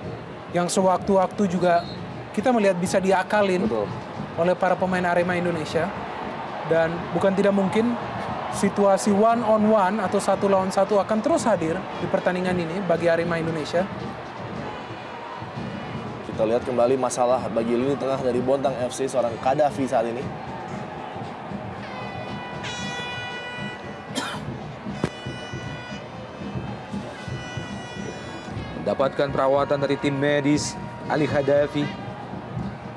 yang sewaktu-waktu juga kita melihat bisa diakalin Betul. oleh para pemain Arema Indonesia. Dan bukan tidak mungkin situasi one on one atau 1 lawan 1 akan terus hadir di pertandingan ini bagi Arema Indonesia. Kita lihat kembali masalah bagi lini tengah dari Bontang FC, seorang Khadafi saat ini. mendapatkan perawatan dari tim medis Ali Khadafi.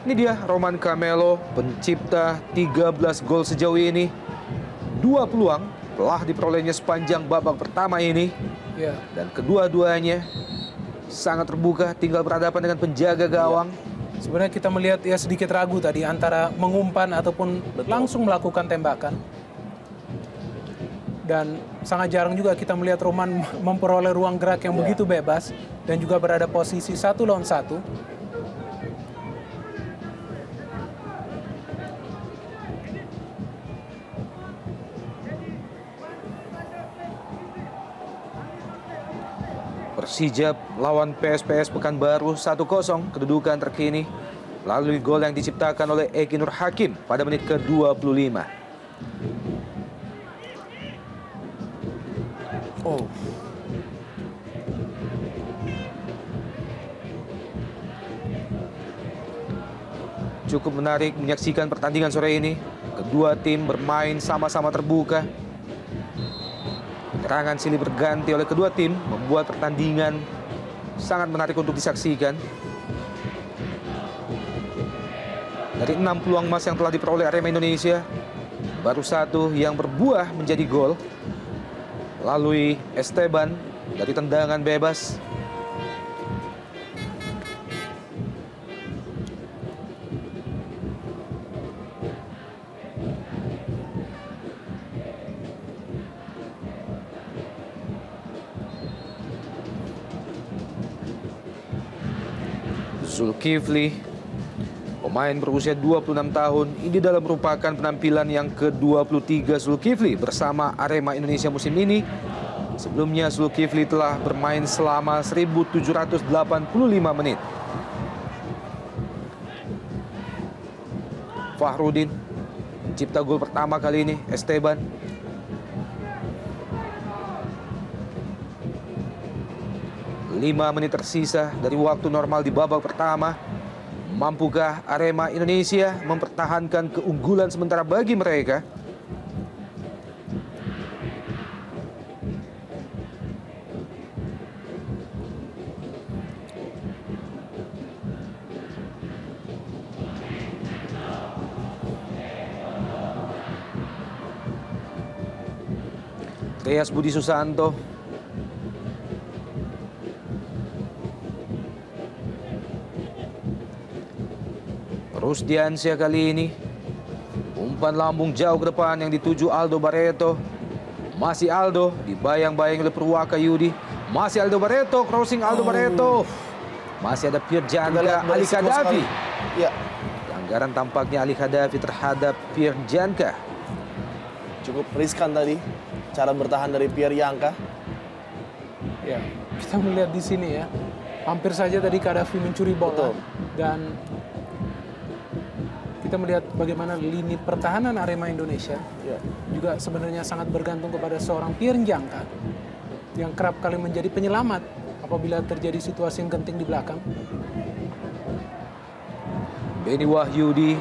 Ini dia Roman Camelo, pencipta 13 gol sejauh ini. 2 peluang telah diperolehnya sepanjang babak pertama ini. Ya. Dan kedua-duanya sangat terbuka, tinggal berhadapan dengan penjaga gawang. Sebenarnya kita melihat ya sedikit ragu tadi antara mengumpan ataupun langsung melakukan tembakan. Dan sangat jarang juga kita melihat Roman memperoleh ruang gerak yang begitu bebas dan juga berada posisi 1 lawan 1. Persija lawan PSPS Pekanbaru 1-0 kedudukan terkini melalui gol yang diciptakan oleh Eki Nur Hakim pada menit ke-25. Oh. Cukup menarik menyaksikan pertandingan sore ini. Kedua tim bermain sama-sama terbuka. Keterangan silih berganti oleh kedua tim membuat pertandingan sangat menarik untuk disaksikan. Dari 6 peluang emas yang telah diperoleh Arema Indonesia, baru 1 yang berbuah menjadi gol melalui Esteban dari tendangan bebas. Zulkifli, pemain berusia 26 tahun, ini dalam merupakan penampilan yang ke-23 Zulkifli bersama Arema Indonesia musim ini. Sebelumnya Zulkifli telah bermain selama 1.785 menit. Fahrudin mencipta gol pertama kali ini, Esteban. Lima menit tersisa dari waktu normal di babak pertama. Mampukah Arema Indonesia mempertahankan keunggulan sementara bagi mereka? Trias Budi Susanto. Rusdiansyah kali ini umpan lambung jauh ke depan yang dituju Aldo Barreto. Masih Aldo dibayang-bayang oleh Purwaka Yudi. Masih Aldo Barreto, crossing Aldo Barreto. Masih ada Pierre Janka, Ali Khadafi. Ya, Pelanggaran tampaknya Ali Khadafi terhadap Pierre Janka. cukup riskan tadi cara bertahan dari Pierre Janka. Ya, kita melihat di sini ya. Hampir saja tadi Khadafi mencuri bola. Betul. Dan kita melihat bagaimana lini pertahanan Arema Indonesia Ya. juga sebenarnya sangat bergantung kepada seorang Pierre Janka yang kerap kali menjadi penyelamat apabila terjadi situasi yang genting di belakang. Beni Wahyudi,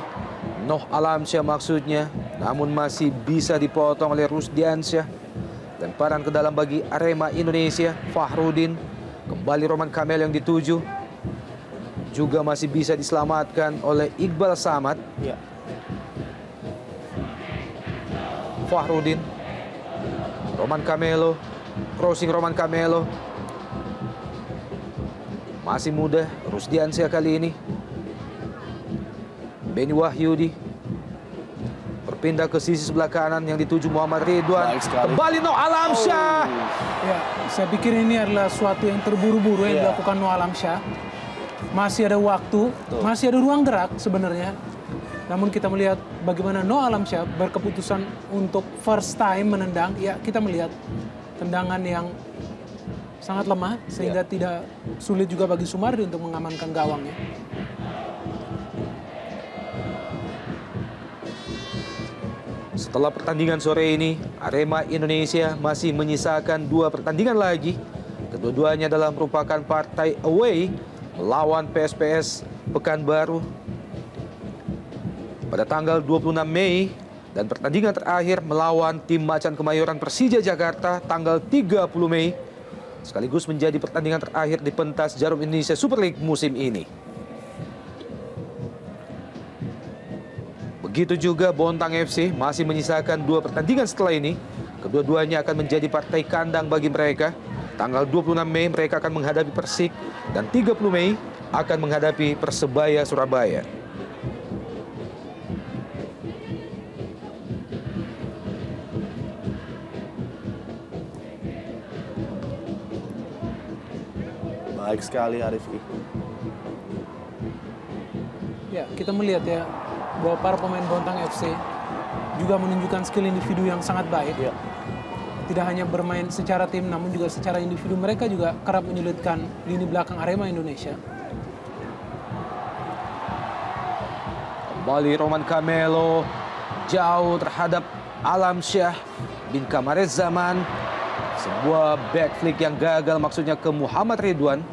Noh Alamsyah maksudnya, namun masih bisa dipotong oleh Rusdiansyah. Lemparan ke dalam bagi Arema Indonesia, Fahrudin, kembali Roman Camelo yang dituju. Juga masih bisa diselamatkan oleh Iqbal Samad. Ya. Fahrudin, Roman Camelo, crossing Roman Camelo. Masih muda, Rusdiansyah kali ini. Beni Wahyudi berpindah ke sisi sebelah kanan yang dituju Muhammad Ridwan. Baik sekali. Kembali Noh Alamsyah. Ya, saya pikir ini adalah suatu yang terburu-buru yang Iya. dilakukan Noh Alamsyah. Masih ada waktu, masih ada ruang gerak sebenarnya. Namun kita melihat bagaimana Noh Alamsyah berkeputusan untuk first time menendang. Ya, kita melihat tendangan yang sangat lemah sehingga tidak sulit juga bagi Sumardi untuk mengamankan gawangnya. Setelah pertandingan sore ini, Arema Indonesia masih menyisakan 2 pertandingan lagi. Kedua-duanya adalah merupakan partai away melawan PSPS Pekanbaru pada tanggal 26 Mei dan pertandingan terakhir melawan tim Macan Kemayoran Persija Jakarta tanggal 30 Mei. sekaligus menjadi pertandingan terakhir di pentas Jarum Indonesia Super League musim ini. Begitu juga Bontang FC masih menyisakan 2 pertandingan setelah ini. Kedua-duanya akan menjadi partai kandang bagi mereka. Tanggal 26 Mei mereka akan menghadapi Persik dan 30 Mei akan menghadapi Persebaya Surabaya. Baik sekali Arifki. Ya, kita melihat ya bahwa para pemain Bontang FC juga menunjukkan skill individu yang sangat baik. Ya. Tidak hanya bermain secara tim, namun juga secara individu. Mereka juga kerap menyulitkan lini belakang Arema Indonesia. Kembali Roman Camelo jauh terhadap Alam Syah bin Kamarez Zaman. Sebuah back flick yang gagal, maksudnya ke Muhammad Ridwan.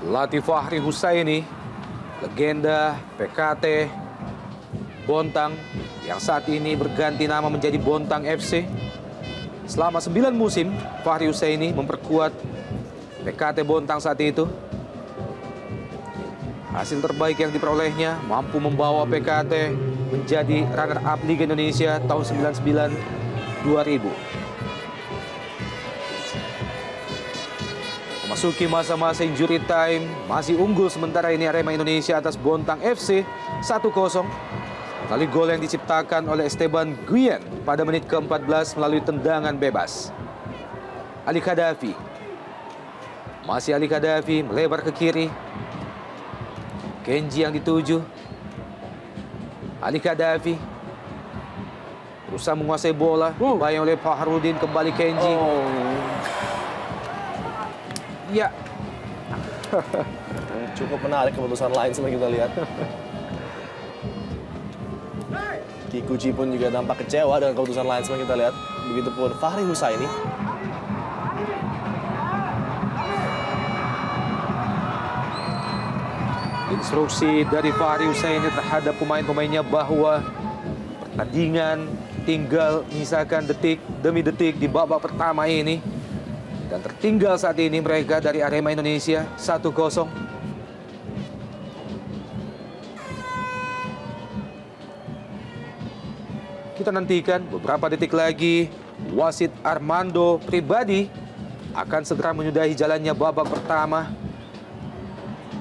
Latif Fahri Husaini, legenda PKT Bontang yang saat ini berganti nama menjadi Bontang FC. Selama 9 musim, Fahri Husaini memperkuat PKT Bontang saat itu. Hasil terbaik yang diperolehnya mampu membawa PKT menjadi runner-up Liga Indonesia tahun 99-2000. Memasuki masa-masa injury time, masih unggul sementara ini Arema Indonesia atas Bontang FC 1-0. Melalui gol yang diciptakan oleh Esteban Guyen pada menit ke-14 melalui tendangan bebas. Ali Khadafi. Masih Ali Khadafi melebar ke kiri. Kenji yang dituju. Ali Khadafi berusaha menguasai bola. Bayang oleh Fahrudin, kembali Kenji. Ya. Cukup menarik keputusan lain seperti kita lihat. Kikuchi pun juga tampak kecewa dengan keputusan lain seperti kita lihat. Begitupun Fahri Husaini. Instruksi dari Fahri Husaini terhadap pemain-pemainnya bahwa pertandingan tinggal menyisakan detik demi detik di babak pertama ini. Dan tertinggal saat ini mereka dari Arema Indonesia 1-0. Kita nantikan beberapa detik lagi wasit Armando Pribadi akan segera menyudahi jalannya babak pertama.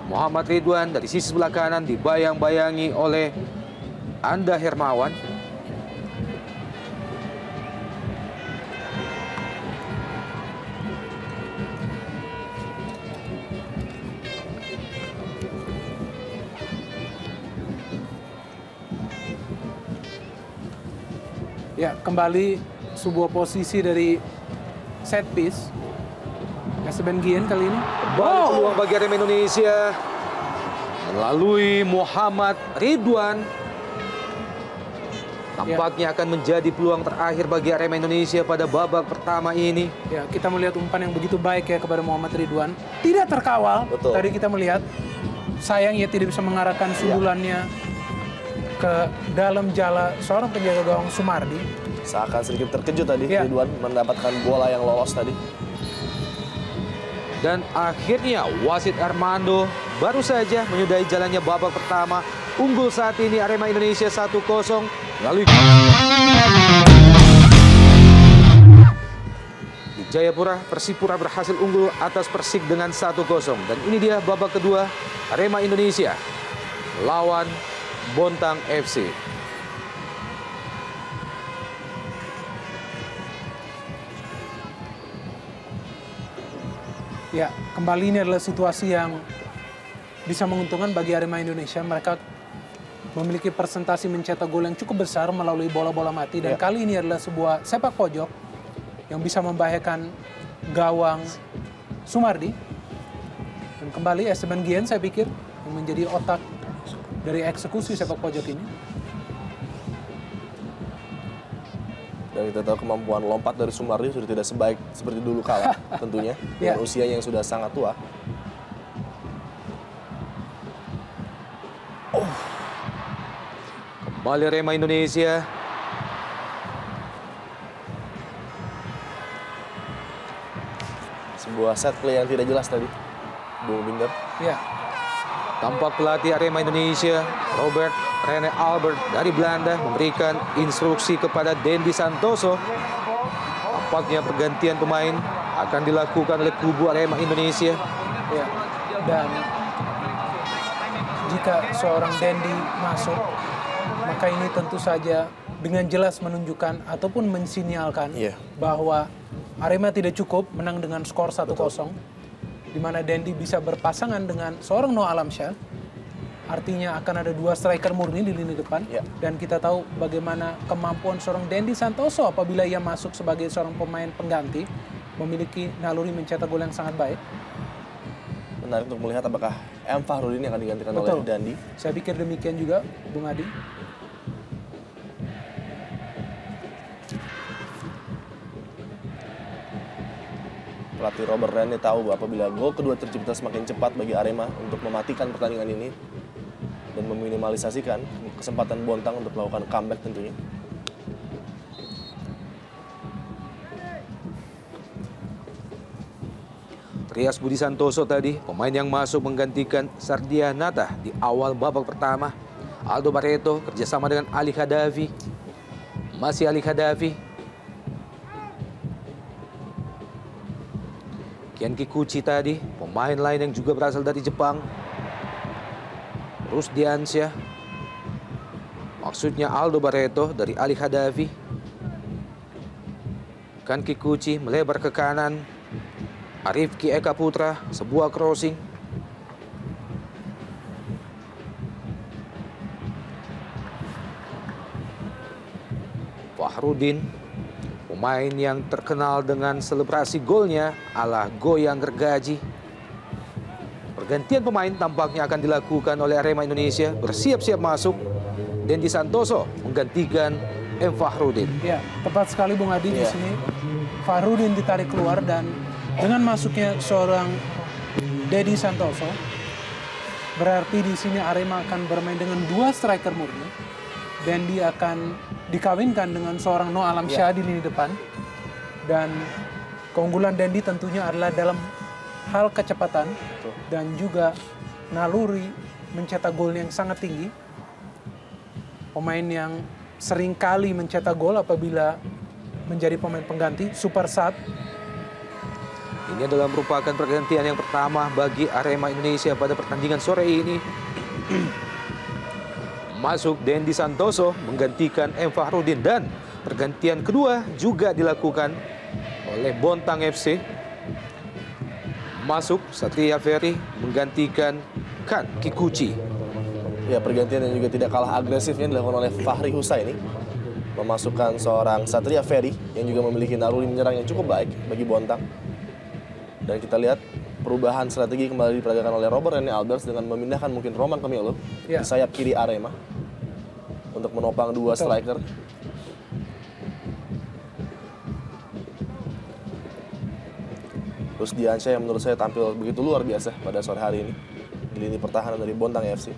Muhammad Ridwan dari sisi sebelah kanan dibayang-bayangi oleh Anda Hermawan. Ya, kembali sebuah posisi dari set piece. Esteban Guyen kali ini. Kembali peluang bagi Arema Indonesia melalui Muhammad Ridwan. Tampaknya akan menjadi peluang terakhir bagi Arema Indonesia pada babak pertama ini. Ya, kita melihat umpan yang begitu baik ya kepada Muhammad Ridwan. Tidak terkawal. Betul. Tadi kita melihat sayang ia tidak bisa mengarahkan sundulannya ke dalam jala seorang penjaga gawang Sumardi. Seakan sedikit terkejut tadi Ya. Ridwan mendapatkan bola yang lolos tadi. Dan akhirnya wasit Armando baru saja menyudahi jalannya babak pertama. Unggul saat ini Arema Indonesia 1-0 melalui di Jayapura. Persipura berhasil unggul atas Persik dengan 1-0. Dan ini dia babak kedua Arema Indonesia lawan Bontang FC. Ya, kembali ini adalah situasi yang bisa menguntungkan bagi Arema Indonesia. Mereka memiliki persentase mencetak gol yang cukup besar melalui bola-bola mati. Dan kali ini adalah sebuah sepak pojok yang bisa membahayakan gawang Sumardi. Dan kembali Esteban Guyen saya pikir yang menjadi otak dari eksekusi sepak pojok ini. Dan Dan kita tahu kemampuan lompat dari Sumardi sudah tidak sebaik seperti dulu kala tentunya. Dengan usianya yang sudah sangat tua. Kembali Arema Indonesia. Sebuah set play yang tidak jelas tadi, Bung Binder. Ya, Tampak pelatih Arema Indonesia, Robert Rene Albert dari Belanda memberikan instruksi kepada Dendi Santoso. Tampaknya pergantian pemain akan dilakukan oleh kubu Arema Indonesia. ya. Dan jika seorang Dendi masuk, maka ini tentu saja dengan jelas menunjukkan ataupun mensinyalkan Iya. bahwa Arema tidak cukup menang dengan skor 1-0, di mana Dendi bisa berpasangan dengan seorang Noah Alamsyah. Artinya akan ada 2 striker murni di lini depan. Ya. Dan kita tahu bagaimana kemampuan seorang Dendi Santoso apabila ia masuk sebagai seorang pemain pengganti, memiliki naluri mencetak gol yang sangat baik. Menarik untuk melihat apakah M. Fahrudin yang akan digantikan Betul. oleh Dandi. Saya pikir demikian juga, Bung Adi. Pelatih Robert Rene tahu bahwa apabila gol kedua tercipta semakin cepat bagi Arema untuk mematikan pertandingan ini dan meminimalisasikan kesempatan Bontang untuk melakukan comeback tentunya. Trias Budi Santoso tadi, pemain yang masuk menggantikan Sardianata di awal babak pertama. Aldo Barreto kerjasama dengan Ali Khadafi. Masih Ali Khadafi. Kian Kikuchi tadi, pemain lain yang juga berasal dari Jepang. Rusdiansyah. Maksudnya Aldo Barreto dari Ali Khadafi. Kian Kikuchi melebar ke kanan. Arifki Eka Putra, sebuah crossing. Fahrudin, pemain yang terkenal dengan selebrasi golnya ala goyang gergaji. Pergantian pemain tampaknya akan dilakukan oleh Arema Indonesia. Bersiap-siap masuk Dendi Santoso menggantikan M. Fahrudin. Ya, tepat sekali Bung Adi di Iya. sini. Fahrudin ditarik keluar dan dengan masuknya seorang Dendi Santoso, berarti di sini Arema akan bermain dengan 2 striker murni. Dendi akan dikawinkan dengan seorang Noah Alamsyah di lini depan. Dan keunggulan Dendi tentunya adalah dalam hal kecepatan dan juga naluri mencetak gol yang sangat tinggi. Pemain yang sering kali mencetak gol apabila menjadi pemain pengganti, super sub. Ini adalah merupakan pergantian yang pertama bagi Arema Indonesia pada pertandingan sore ini. Masuk Dendi Santoso menggantikan M. Fahrudin dan pergantian kedua juga dilakukan oleh Bontang FC. Masuk Satria Ferry menggantikan Kan Kikuchi. Ya, pergantian yang juga tidak kalah agresifnya dilakukan oleh Fahri Husaini. Memasukkan seorang Satria Ferry yang juga memiliki naluri menyerang yang cukup baik bagi Bontang. Dan kita lihat perubahan strategi kembali diperagakan oleh Robert Rene Alberts dengan memindahkan mungkin Roman Camilo Ya. di sayap kiri Arema untuk menopang 2 striker. Terus Diansyah yang menurut saya tampil begitu luar biasa pada sore hari ini di lini pertahanan dari Bontang FC.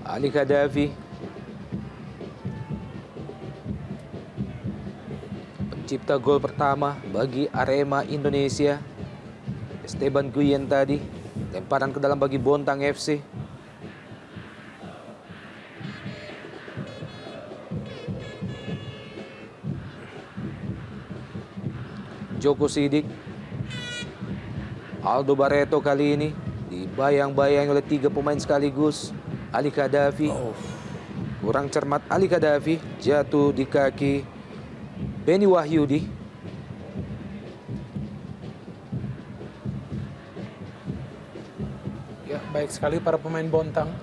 Ali Khadafi. Pencipta gol pertama bagi Arema Indonesia. Esteban Guyen tadi. Lemparan ke dalam bagi Bontang FC. Joko Sidik. Aldo Barreto kali ini dibayang-bayang oleh 3 pemain sekaligus. Ali Khadafi. Kurang cermat Ali Khadafi, jatuh di kaki Beni Wahyudi. Ya, baik sekali para pemain Bontang.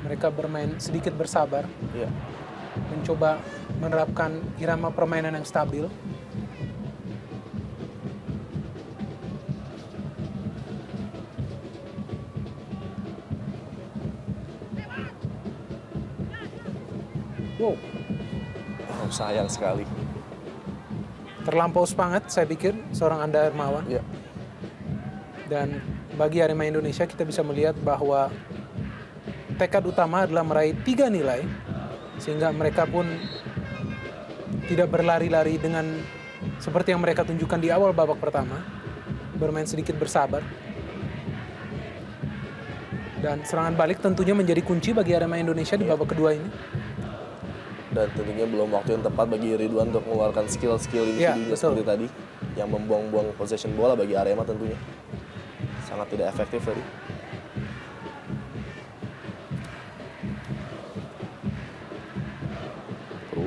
Mereka bermain sedikit bersabar, Ya. mencoba menerapkan irama permainan yang stabil. Wow, Oh, sayang sekali. terlampau semangat saya pikir seorang Anda Hermawan. Ya. Dan bagi Arema Indonesia kita bisa melihat bahwa tekad utama adalah meraih 3 nilai. Sehingga mereka pun tidak berlari-lari dengan seperti yang mereka tunjukkan di awal babak pertama. Bermain sedikit bersabar. Dan serangan balik tentunya menjadi kunci bagi Arema Indonesia di babak kedua ini. Dan tentunya belum waktu yang tepat bagi Ridwan untuk mengeluarkan skill-skill individunya seperti tadi. Yang membuang-buang possession bola bagi Arema tentunya. Sangat tidak efektif tadi.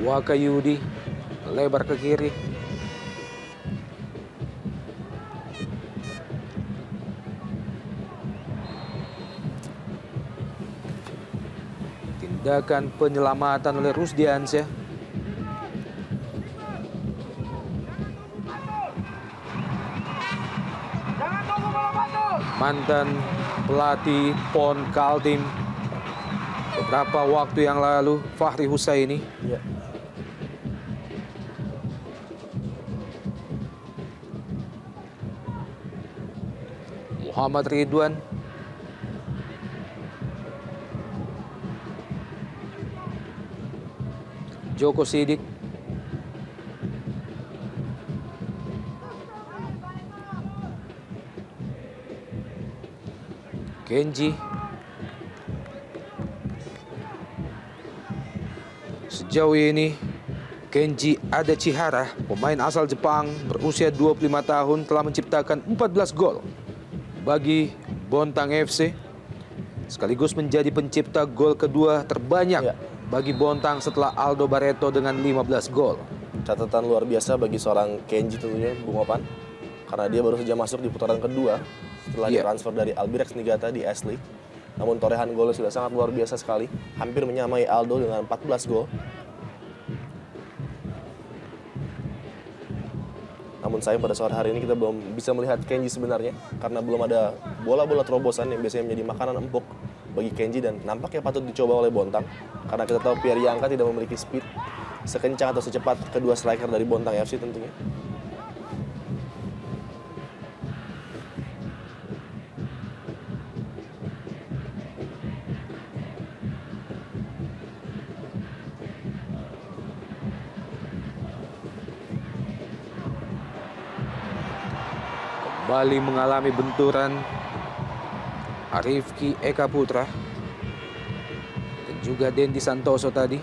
Wakayudi lebar ke kiri. Tindakan penyelamatan oleh Rusdiansyah. Mantan pelatih PON Kaltim beberapa waktu yang lalu, Fahri Husaini. Ya. Muhammad Ridwan. Joko Sidik. Kenji. Sejauh ini Kenji Adachihara, pemain asal Jepang berusia 25 tahun, telah menciptakan 14 gol bagi Bontang FC, sekaligus menjadi pencipta gol kedua terbanyak bagi Bontang setelah Aldo Barreto dengan 15 gol. Catatan luar biasa bagi seorang Kenji tentunya, Bung Opan. Karena dia baru saja masuk di putaran kedua setelah ditransfer dari Albirex Niigata di S-League. Namun torehan golnya sudah sangat luar biasa sekali, hampir menyamai Aldo dengan 14 gol. Namun sayang pada sore hari ini kita belum bisa melihat Kenji sebenarnya karena belum ada bola-bola terobosan yang biasanya menjadi makanan empuk bagi Kenji dan nampaknya patut dicoba oleh Bontang karena kita tahu Pierre Yangka tidak memiliki speed sekencang atau secepat kedua striker dari Bontang FC tentunya. Kembali mengalami benturan Arifki Eka Putra dan juga Dendi Santoso tadi.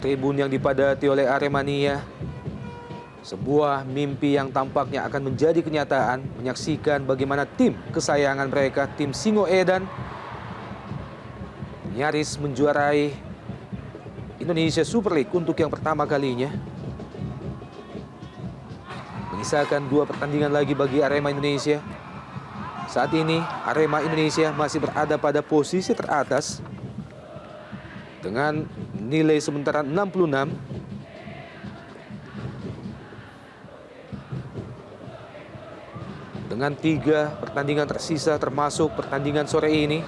Tribun yang dipadati oleh Aremania, sebuah mimpi yang tampaknya akan menjadi kenyataan, menyaksikan bagaimana tim kesayangan mereka, tim Singoedan, nyaris menjuarai Indonesia Super League untuk yang pertama kalinya. Menyisakan 2 pertandingan lagi bagi Arema Indonesia. Saat ini Arema Indonesia masih berada pada posisi teratas dengan nilai sementara 66. Dengan 3 pertandingan tersisa termasuk pertandingan sore ini,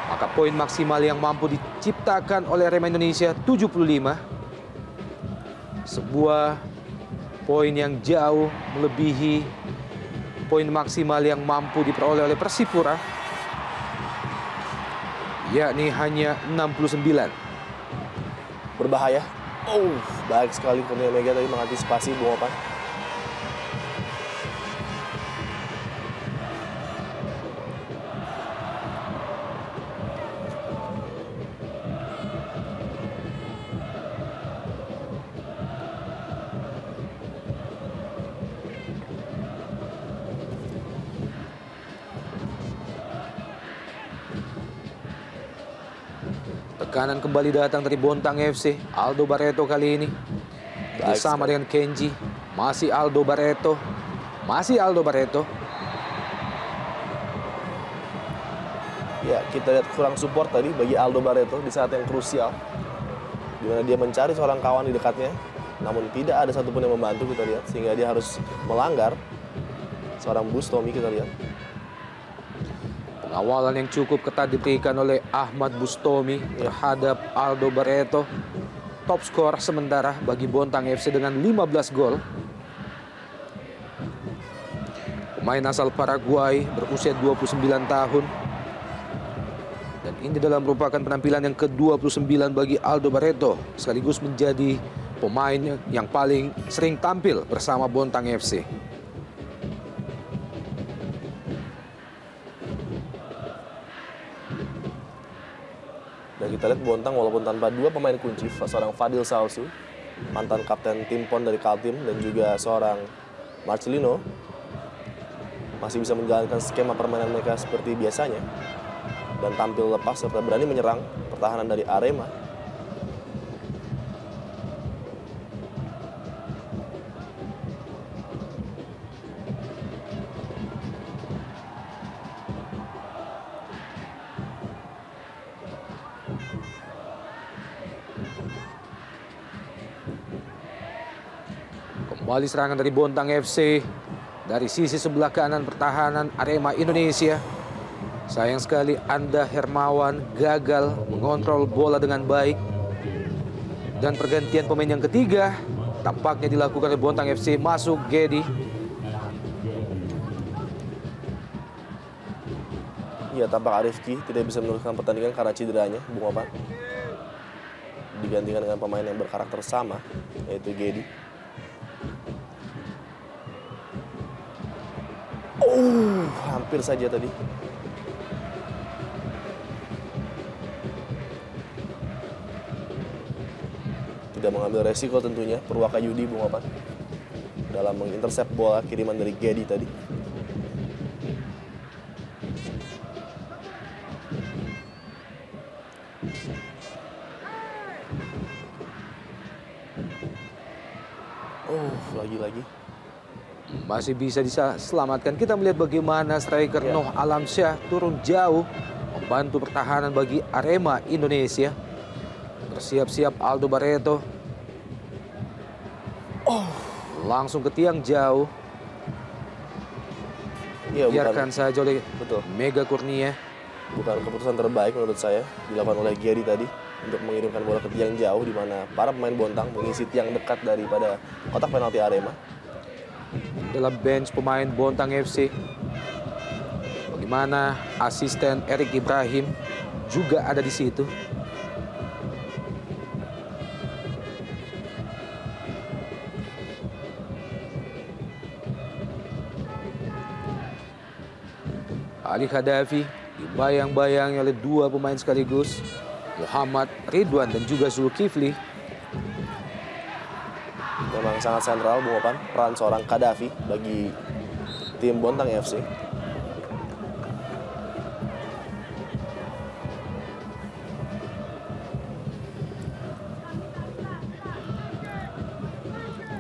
maka poin maksimal yang mampu diciptakan oleh Arema Indonesia 75. Sebuah poin yang jauh melebihi poin maksimal yang mampu diperoleh oleh Persipura, yakni hanya 69. Berbahaya. Oh, baik sekali Kurnia Mega tadi mengantisipasi Bung Opan. Tekanan kembali datang dari Bontang FC. Aldo Barreto kali ini bersama dengan Kenji. Masih Aldo Barreto. Ya, kita lihat kurang support tadi bagi Aldo Barreto di saat yang krusial, di mana dia mencari seorang kawan di dekatnya, namun tidak ada satupun yang membantu kita lihat, sehingga dia harus melanggar seorang Bustomi kita lihat. Pengawalan yang cukup ketat diberikan oleh Ahmad Bustomi terhadap Aldo Barreto. Top skor sementara bagi Bontang FC dengan 15 gol. Pemain asal Paraguay berusia 29 tahun. Dan ini dalam merupakan penampilan yang ke-29 bagi Aldo Barreto, sekaligus menjadi pemain yang paling sering tampil bersama Bontang FC. Dan kita lihat Bontang walaupun tanpa dua pemain kunci, seorang Fadil Sausu, mantan kapten tim PON dari Kaltim, dan juga seorang Marcelino, masih bisa menjalankan skema permainan mereka seperti biasanya dan tampil lepas serta berani menyerang pertahanan dari Arema. Kembali serangan dari Bontang FC dari sisi sebelah kanan pertahanan Arema Indonesia. Sayang sekali Anda Hermawan gagal mengontrol bola dengan baik. Dan pergantian pemain yang ketiga tampaknya dilakukan oleh Bontang FC. Masuk Gedi. Ya, tampak Arifki tidak bisa meneruskan pertandingan karena cederanya, Bung Opan. Digantikan dengan pemain yang berkarakter sama, yaitu Gedi. Hampir saja tadi. Tidak mengambil resiko tentunya Purwaka Yudi, Bung Opan, dalam mengintercept bola kiriman dari Gedi tadi. Lagi-lagi. Masih bisa diselamatkan. Kita melihat bagaimana striker Noh Alamsyah turun jauh membantu pertahanan bagi Arema Indonesia. Bersiap-siap Aldo Barreto. Langsung ke tiang jauh. Ya, Biarkan saja oleh Mega Kurnia. Bukan keputusan terbaik menurut saya dilakukan oleh Gedi tadi untuk mengirimkan bola ke tiang jauh, di mana para pemain Bontang mengisi tiang dekat daripada kotak penalti Arema. Dalam bench pemain Bontang FC, bagaimana asisten Erik Ibrahim juga ada di situ. Ali Khadafi dibayang-bayangi oleh dua pemain sekaligus, Muhammad Ridwan dan juga Zulkifli. Memang sangat sentral, Bung Opan, peran seorang Khadafi bagi tim Bontang FC.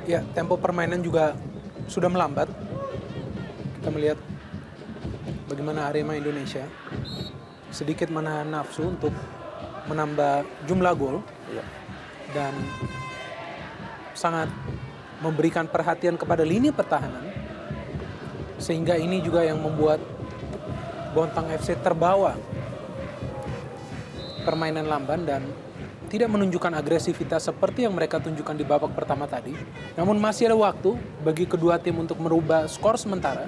Ya, tempo permainan juga sudah melambat. Kita melihat bagaimana Arema Indonesia sedikit menahan nafsu untuk menambah jumlah gol. Dan sangat memberikan perhatian kepada lini pertahanan, sehingga ini juga yang membuat Bontang FC terbawa permainan lamban dan tidak menunjukkan agresivitas seperti yang mereka tunjukkan di babak pertama tadi. Namun masih ada waktu bagi kedua tim untuk merubah skor sementara.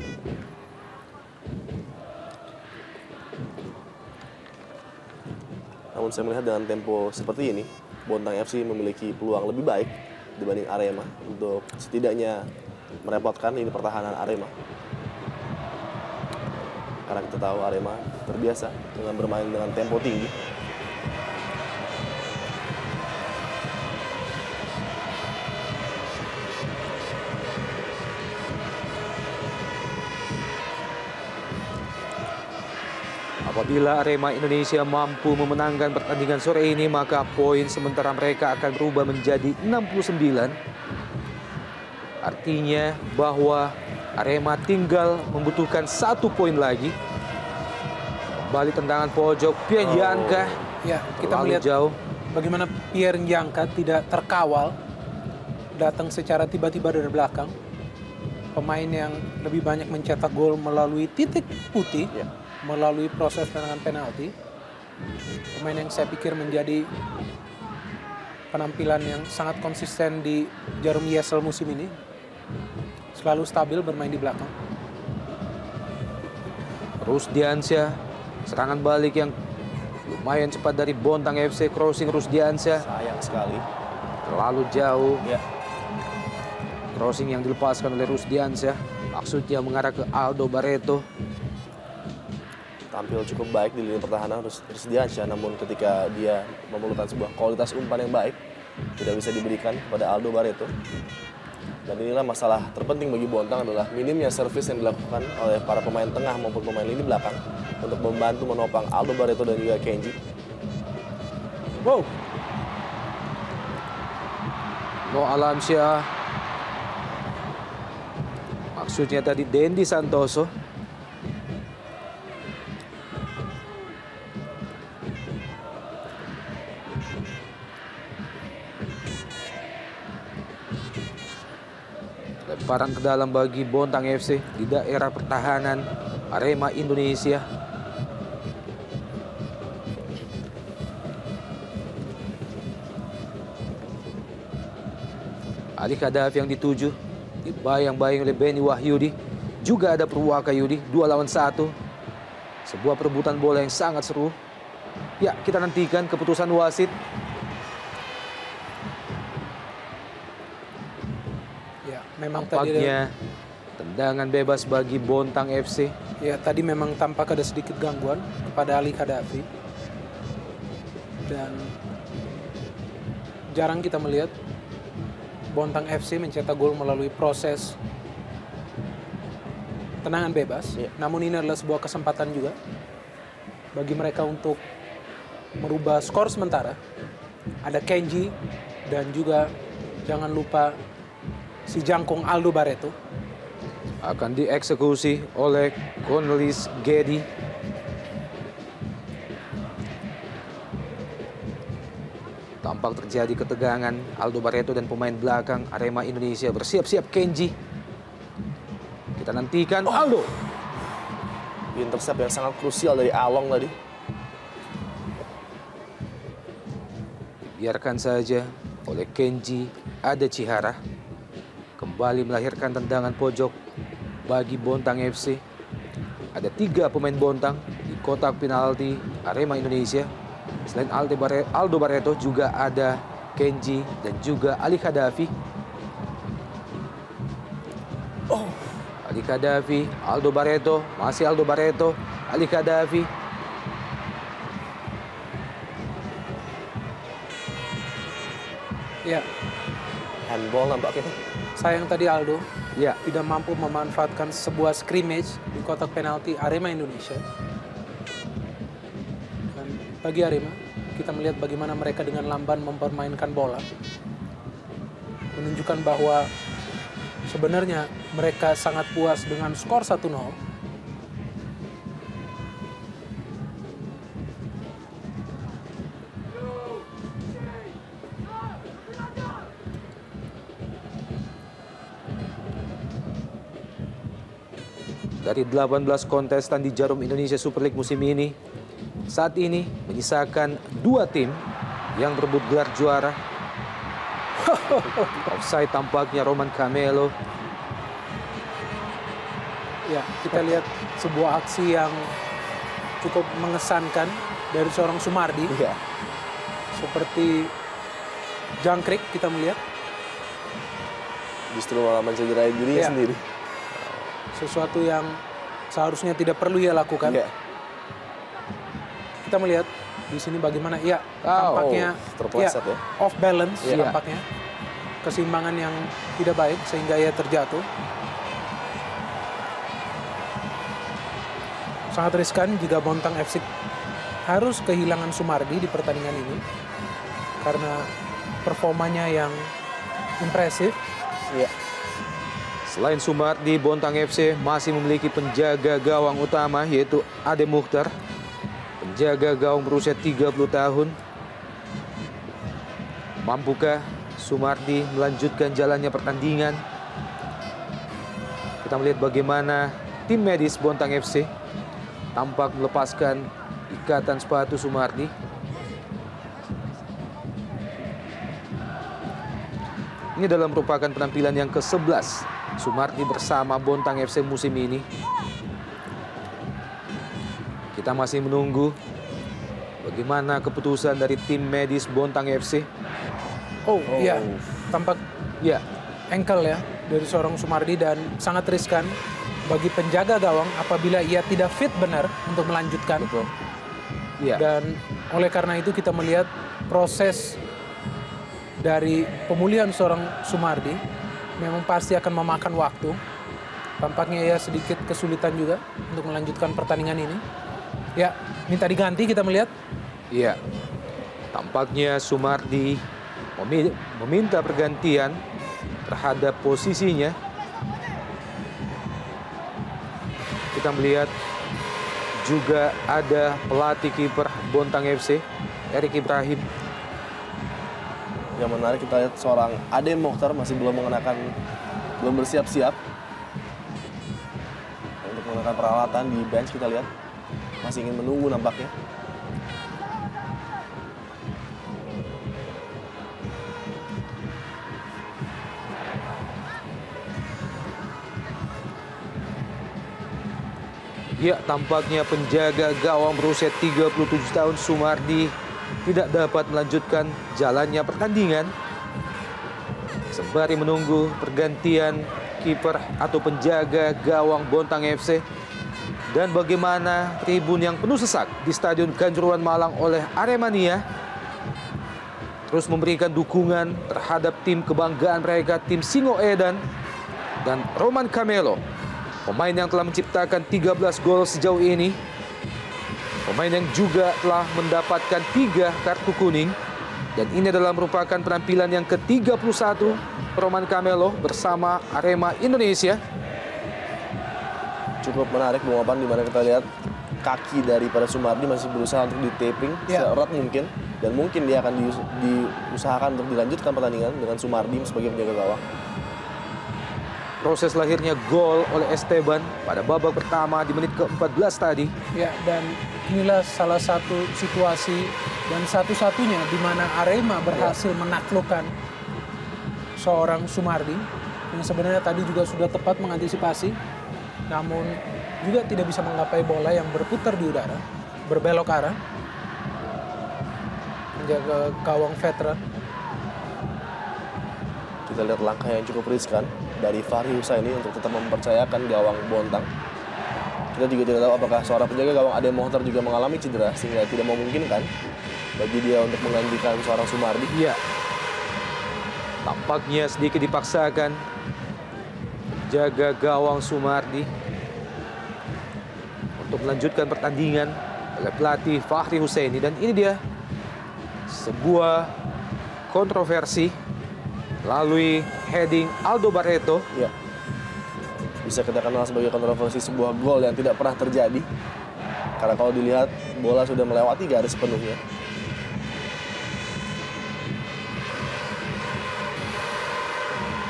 Namun saya melihat dengan tempo seperti ini, Bontang FC memiliki peluang lebih baik dibanding Arema untuk setidaknya merepotkan ini pertahanan Arema. Karena kita tahu Arema terbiasa dengan bermain dengan tempo tinggi. Apabila Arema Indonesia mampu memenangkan pertandingan sore ini, maka poin sementara mereka akan berubah menjadi 69. Artinya bahwa Arema tinggal membutuhkan 1 poin lagi Kembali tendangan pojok, Pianjanka. Ya, kita Terlalu melihat jauh. bagaimana Pierre Njangka tidak terkawal, datang secara tiba-tiba dari belakang. Pemain yang lebih banyak mencetak gol melalui titik putih, Ya. melalui proses tendangan penalti. Pemain yang saya pikir menjadi penampilan yang sangat konsisten di Jarum ESL musim ini. Selalu stabil bermain di belakang. Rusdiansyah, serangan balik yang lumayan cepat dari Bontang FC, crossing Rusdiansyah Sayang sekali. terlalu jauh. Ya. Crossing yang dilepaskan oleh Rusdiansyah, maksudnya mengarah ke Aldo Barreto. Tampil cukup baik di lini pertahanan Rusdiansyah, namun ketika dia memerlukan sebuah kualitas umpan yang baik, tidak bisa diberikan kepada Aldo Barreto. Dan inilah masalah terpenting bagi Bontang adalah minimnya servis yang dilakukan oleh para pemain tengah maupun pemain lini belakang untuk membantu menopang Aldo Barreto dan juga Kenji. Wow, No Alamsyah. Maksudnya tadi Dendi Santoso. Lemparan ke dalam bagi Bontang FC di daerah pertahanan Arema Indonesia. Ali Khadafi yang dituju, dibayang-bayang oleh Benny Wahyudi. Juga ada Purwaka Yudi, 2 lawan 1. Sebuah perebutan bola yang sangat seru. Ya, kita nantikan keputusan wasit. ya memang tadi Tampaknya tendangan bebas bagi Bontang FC. ya tadi memang tampak ada sedikit gangguan kepada Ali Khadafi. Dan jarang kita melihat Bontang FC mencetak gol melalui proses tendangan bebas. Iya. Namun ini adalah sebuah kesempatan juga bagi mereka untuk merubah skor sementara. Ada Kenji dan juga jangan lupa si jangkung Aldo Barreto. Akan dieksekusi oleh Cornelis Gedi. Tampak terjadi ketegangan. Aldo Barreto dan pemain belakang Arema Indonesia bersiap-siap. Kenji. Kita nantikan Aldo. Intercept yang sangat krusial dari Along tadi. Biarkan saja oleh Kenji ada Chihara. Kembali melahirkan tendangan pojok bagi Bontang FC. Ada 3 pemain Bontang di kotak penalti Arema Indonesia. Selain Aldo Barreto juga ada Kenji dan juga Ali Khadafi. Ali Khadafi, Aldo Barreto, masih Aldo Barreto, Ali Khadafi. Ya, Handball nampaknya. sayang tadi Aldo Ya, tidak mampu memanfaatkan sebuah scrimmage di kotak penalti Arema Indonesia. Dan bagi Arema, kita melihat bagaimana mereka dengan lamban mempermainkan bola. Menunjukkan bahwa sebenarnya mereka sangat puas dengan skor 1-0. dari 18 kontestan di Jarum Indonesia Super League musim ini, saat ini menyisakan 2 tim yang berebut gelar juara. Offside tampaknya Roman Camelo. Ya, kita lihat sebuah aksi yang cukup mengesankan dari seorang Sumardi. Iya. Seperti jangkrik kita melihat. Justru malah mencederai dirinya Iya. sendiri. Sesuatu yang seharusnya tidak perlu ia lakukan. Iya. Kita melihat di sini bagaimana ya Oh, tampaknya terpeleset ya. off balance Iya. tampaknya. Keseimbangan yang tidak baik sehingga ia terjatuh. Sangat riskan jika Bontang FC harus kehilangan Sumardi di pertandingan ini karena performanya yang impresif. Iya. Selain Sumardi, Bontang FC masih memiliki penjaga gawang utama yaitu Ade Mukhtar. Penjaga gawang berusia 30 tahun. Mampukah Sumardi melanjutkan jalannya pertandingan? Kita melihat bagaimana tim medis Bontang FC tampak melepaskan ikatan sepatu Sumardi. Ini adalah merupakan penampilan yang ke-11 Sumardi bersama Bontang FC musim ini. Kita masih menunggu bagaimana keputusan dari tim medis Bontang FC. Iya, tampak Ya, ankle ya dari seorang Sumardi dan sangat riskan bagi penjaga gawang apabila ia tidak fit benar untuk melanjutkan. Betul. ya. Dan oleh karena itu kita melihat proses dari pemulihan seorang Sumardi memang pasti akan memakan waktu. Tampaknya ia sedikit kesulitan juga untuk melanjutkan pertandingan ini. Ya, minta diganti kita melihat. Iya. Tampaknya Sumardi meminta pergantian terhadap posisinya. Kita melihat juga ada pelatih kiper Bontang FC, Erik Ibrahim. Yang menarik kita lihat seorang Ade Mokhtar masih belum bersiap-siap untuk menggunakan peralatan di bench. Kita lihat masih ingin menunggu nampaknya. Ya, tampaknya penjaga gawang berusia 37 tahun Sumardi tidak dapat melanjutkan jalannya pertandingan. Sembari menunggu pergantian kiper atau penjaga gawang Bontang FC. Dan bagaimana tribun yang penuh sesak di Stadion Kanjuruhan Malang oleh Aremania terus memberikan dukungan terhadap tim kebanggaan mereka, tim Singoedan dan Roman Camelo. Pemain yang telah menciptakan 13 gol sejauh ini. Pemain yang juga telah mendapatkan 3 kartu kuning. Dan ini adalah merupakan penampilan yang ke-31 Roman Camelo bersama Arema Indonesia. Cukup menarik Bung Opan, di mana kita lihat kaki daripada Sumardi masih berusaha untuk di-taping seerat mungkin. Dan mungkin dia akan diusahakan untuk dilanjutkan pertandingan dengan Sumardi sebagai penjaga gawang. Proses lahirnya gol oleh Esteban pada babak pertama di menit ke-14 tadi. Ya, dan inilah salah satu situasi dan satu-satunya di mana Arema berhasil menaklukkan seorang Sumardi yang sebenarnya tadi juga sudah tepat mengantisipasi, namun juga tidak bisa menggapai bola yang berputar di udara, berbelok arah. Menjaga gawang veteran. Kita lihat langkah yang cukup riskan dari Fahri Husaini untuk tetap mempercayakan gawang Bontang. Kita juga tidak tahu apakah seorang penjaga gawang Ade Mokhtar juga mengalami cedera sehingga tidak memungkinkan bagi dia untuk menggantikan seorang Sumardi. Iya. Tampaknya sedikit dipaksakan jaga gawang Sumardi untuk melanjutkan pertandingan oleh pelatih Fahri Husaini. Dan ini dia sebuah kontroversi melalui heading Aldo Barreto. Ya. Bisa kita kenal sebagai kontroversi sebuah gol yang tidak pernah terjadi. Karena kalau dilihat bola sudah melewati garis penuhnya.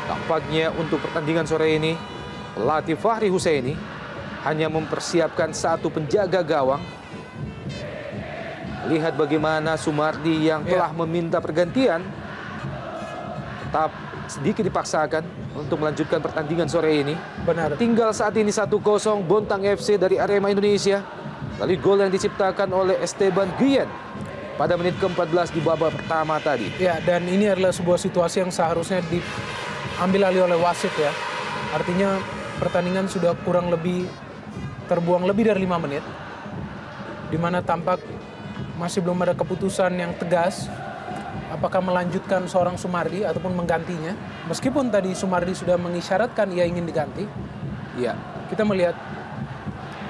Tampaknya untuk pertandingan sore ini pelatih Fahri Husaini hanya mempersiapkan satu penjaga gawang. Lihat bagaimana Sumardi yang telah meminta pergantian tetap sedikit dipaksakan untuk melanjutkan pertandingan sore ini. Benar. Tinggal saat ini 1-0 Bontang FC dari Arema Indonesia. Lalu gol yang diciptakan oleh Esteban Guillen pada menit ke-14 di babak pertama tadi. Ya, dan ini adalah sebuah situasi yang seharusnya diambil alih oleh wasit ya. Artinya pertandingan sudah kurang lebih terbuang lebih dari 5 menit. Di mana tampak masih belum ada keputusan yang tegas apakah melanjutkan seorang Sumardi ataupun menggantinya. Meskipun tadi Sumardi sudah mengisyaratkan ia ingin diganti. Iya. Kita melihat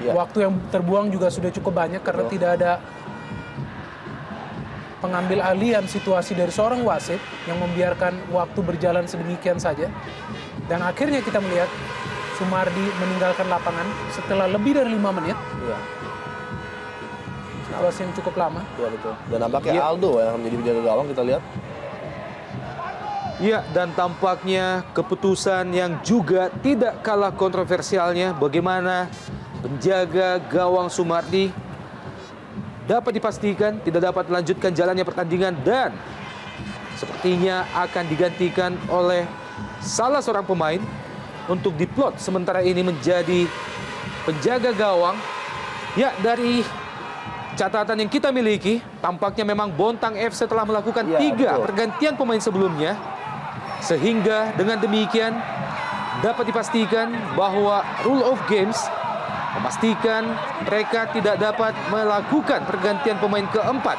waktu yang terbuang juga sudah cukup banyak karena tidak ada pengambil alihan situasi dari seorang wasit yang membiarkan waktu berjalan sedemikian saja. Dan akhirnya kita melihat Sumardi meninggalkan lapangan setelah lebih dari 5 menit. Iya. situasi yang cukup lama. Ya betul. Dan nampaknya Iya. Aldo yang akan menjadi penjaga gawang, kita lihat. Ya, dan tampaknya keputusan yang juga tidak kalah kontroversialnya bagaimana penjaga gawang Sumardi dapat dipastikan tidak dapat melanjutkan jalannya pertandingan dan sepertinya akan digantikan oleh salah seorang pemain untuk diplot sementara ini menjadi penjaga gawang. Ya, dari catatan yang kita miliki, tampaknya memang Bontang FC telah melakukan Ya, 3 betul. pergantian pemain sebelumnya. Sehingga dengan demikian dapat dipastikan bahwa rule of games memastikan mereka tidak dapat melakukan pergantian pemain keempat.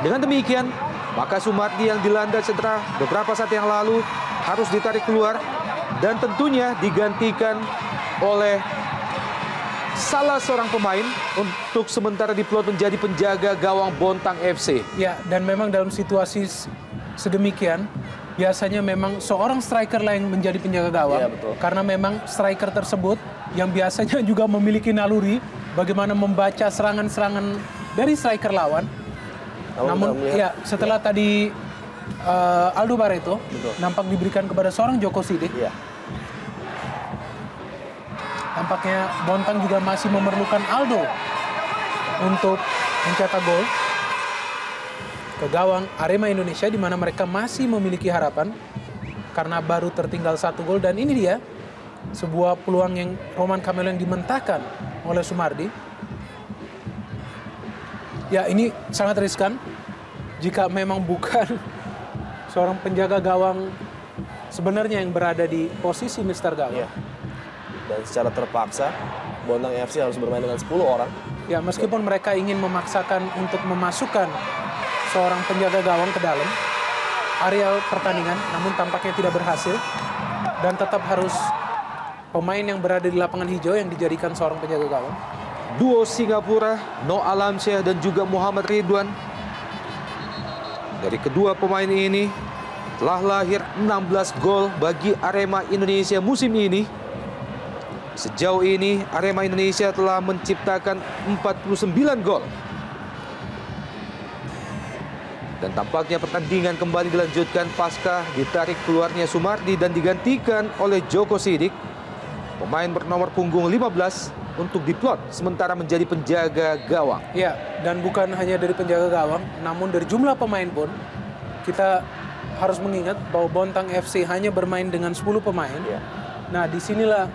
Dengan demikian, maka Sumardi yang dilanda cedera beberapa saat yang lalu harus ditarik keluar dan tentunya digantikan oleh salah seorang pemain untuk sementara diplot menjadi penjaga gawang Bontang FC. Ya, dan memang dalam situasi sedemikian, biasanya memang seorang striker lah yang menjadi penjaga gawang. Iya, betul. Karena memang striker tersebut yang biasanya juga memiliki naluri bagaimana membaca serangan-serangan dari striker lawan. Namun kita melihat- ya setelah tadi Aldo Barreto Betul. nampak diberikan kepada seorang Joko Sidik, Iya. tampaknya Bontang juga masih memerlukan Aldo untuk mencetak gol ke gawang Arema Indonesia, di mana mereka masih memiliki harapan karena baru tertinggal 1 gol. Dan ini dia sebuah peluang yang Roman Camelo yang dimentahkan oleh Sumardi. Ya, ini sangat riskan jika memang bukan seorang penjaga gawang sebenarnya yang berada di posisi Mister Gawang. Iya. Dan secara terpaksa Bontang FC harus bermain dengan 10 orang. Ya, meskipun mereka ingin memaksakan untuk memasukkan seorang penjaga gawang ke dalam area pertandingan, namun tampaknya tidak berhasil. Dan tetap harus pemain yang berada di lapangan hijau yang dijadikan seorang penjaga gawang. Duo Singapura, No Alamsyah dan juga Muhammad Ridwan. Dari kedua pemain ini telah lahir 16 gol bagi Arema Indonesia musim ini. Sejauh ini Arema Indonesia telah menciptakan 49 gol. Dan tampaknya pertandingan kembali dilanjutkan pasca ditarik keluarnya Sumardi dan digantikan oleh Joko Sidik, pemain bernomor punggung 15, untuk diplot sementara menjadi penjaga gawang. Ya, dan bukan hanya dari penjaga gawang, namun dari jumlah pemain pun kita harus mengingat bahwa Bontang FC hanya bermain dengan 10 pemain. Ya. Nah, disinilah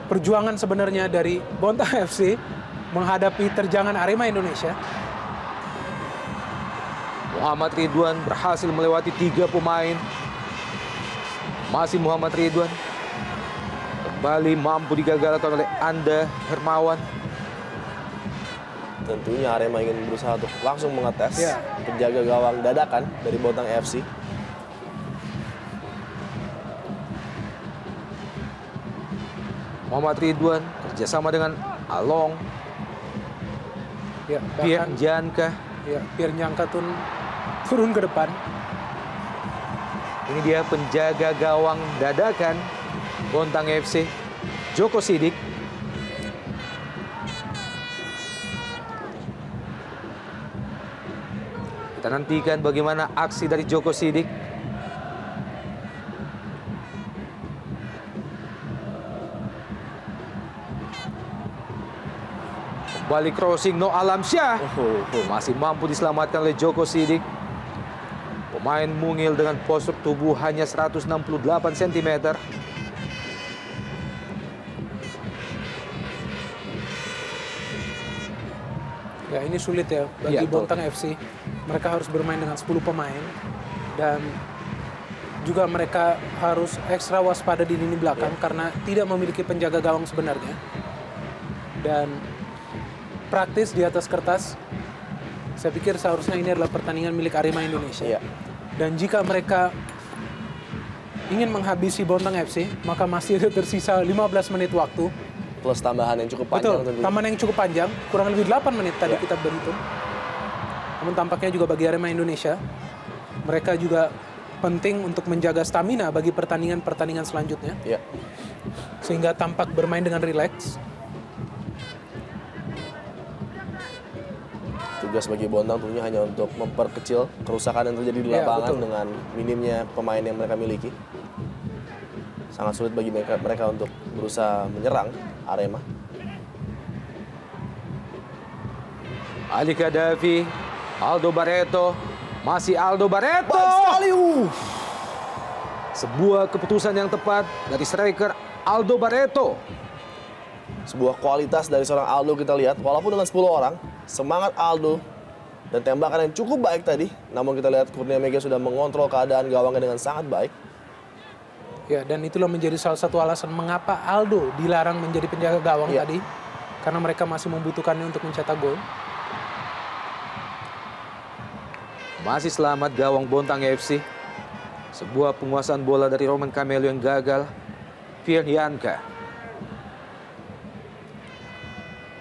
perjuangan sebenarnya dari Bontang FC menghadapi terjangan Arema Indonesia. Muhammad Ridwan berhasil melewati 3 pemain. Masih Muhammad Ridwan. Kembali mampu digagalkan oleh Anda Hermawan. Tentunya Arema ingin berusaha untuk langsung mengetes Ya. penjaga gawang dadakan dari Bontang FC. Muhammad Ridwan kerjasama dengan Along, Ya, Pierre bahkan Janka. ya, Pierre Nyangka turun ke depan. Ini dia penjaga gawang dadakan Bontang FC, Joko Sidik. Kita nantikan bagaimana aksi dari Joko Sidik. Kembali crossing No Alamsyah. Masih mampu diselamatkan oleh Joko Sidik. Pemain mungil dengan postur tubuh hanya 168 cm. Ya, ini sulit ya bagi Iya, betul. Bontang FC. Mereka harus bermain dengan 10 pemain dan juga mereka harus ekstra waspada di lini belakang karena tidak memiliki penjaga gawang sebenarnya. Dan praktis di atas kertas, saya pikir seharusnya ini adalah pertandingan milik Arema Indonesia. Iya. Dan jika mereka ingin menghabisi Bontang FC, maka masih ada tersisa 15 menit waktu. Plus tambahan yang cukup panjang Betul, tentunya. taman yang cukup panjang, kurang lebih 8 menit tadi Ya. kita berhitung. Namun tampaknya juga bagi Arema Indonesia, mereka juga penting untuk menjaga stamina bagi pertandingan-pertandingan selanjutnya. Ya. Sehingga tampak bermain dengan rileks. tugas bagi Bontang tentunya hanya untuk memperkecil kerusakan yang terjadi di Iya, lapangan betul. dengan minimnya pemain yang mereka miliki. Sangat sulit bagi mereka untuk berusaha menyerang Arema. Ali Gaddafi, Aldo Barreto, masih Aldo Barreto. Baik sekali. Sebuah keputusan yang tepat dari striker Aldo Barreto. Sebuah kualitas dari seorang Aldo kita lihat, walaupun dengan 10 orang, semangat Aldo dan tembakan yang cukup baik tadi. Namun kita lihat Kurnia Mega sudah mengontrol keadaan gawangnya dengan sangat baik. Ya, dan itulah menjadi salah satu alasan mengapa Aldo dilarang menjadi penjaga gawang Iya. tadi. Karena mereka masih membutuhkannya untuk mencetak gol. Masih selamat gawang Bontang FC. Sebuah penguasaan bola dari Roman Camelo yang gagal. Firhianka.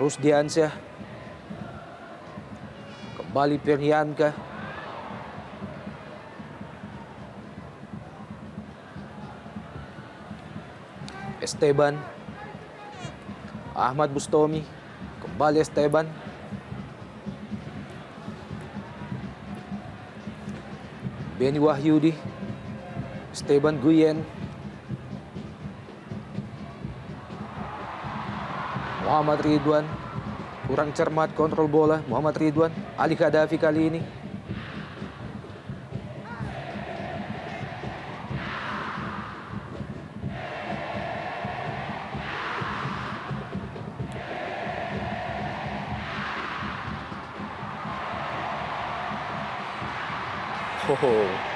Rusdiansyah. Kembali Firhianka. Esteban. Ahmad Bustomi. Kembali Esteban. Benny Wahyudi. Esteban Guyen. Muhammad Ridwan. Kurang cermat kontrol bola Muhammad Ridwan. Ali Gaddafi kali ini.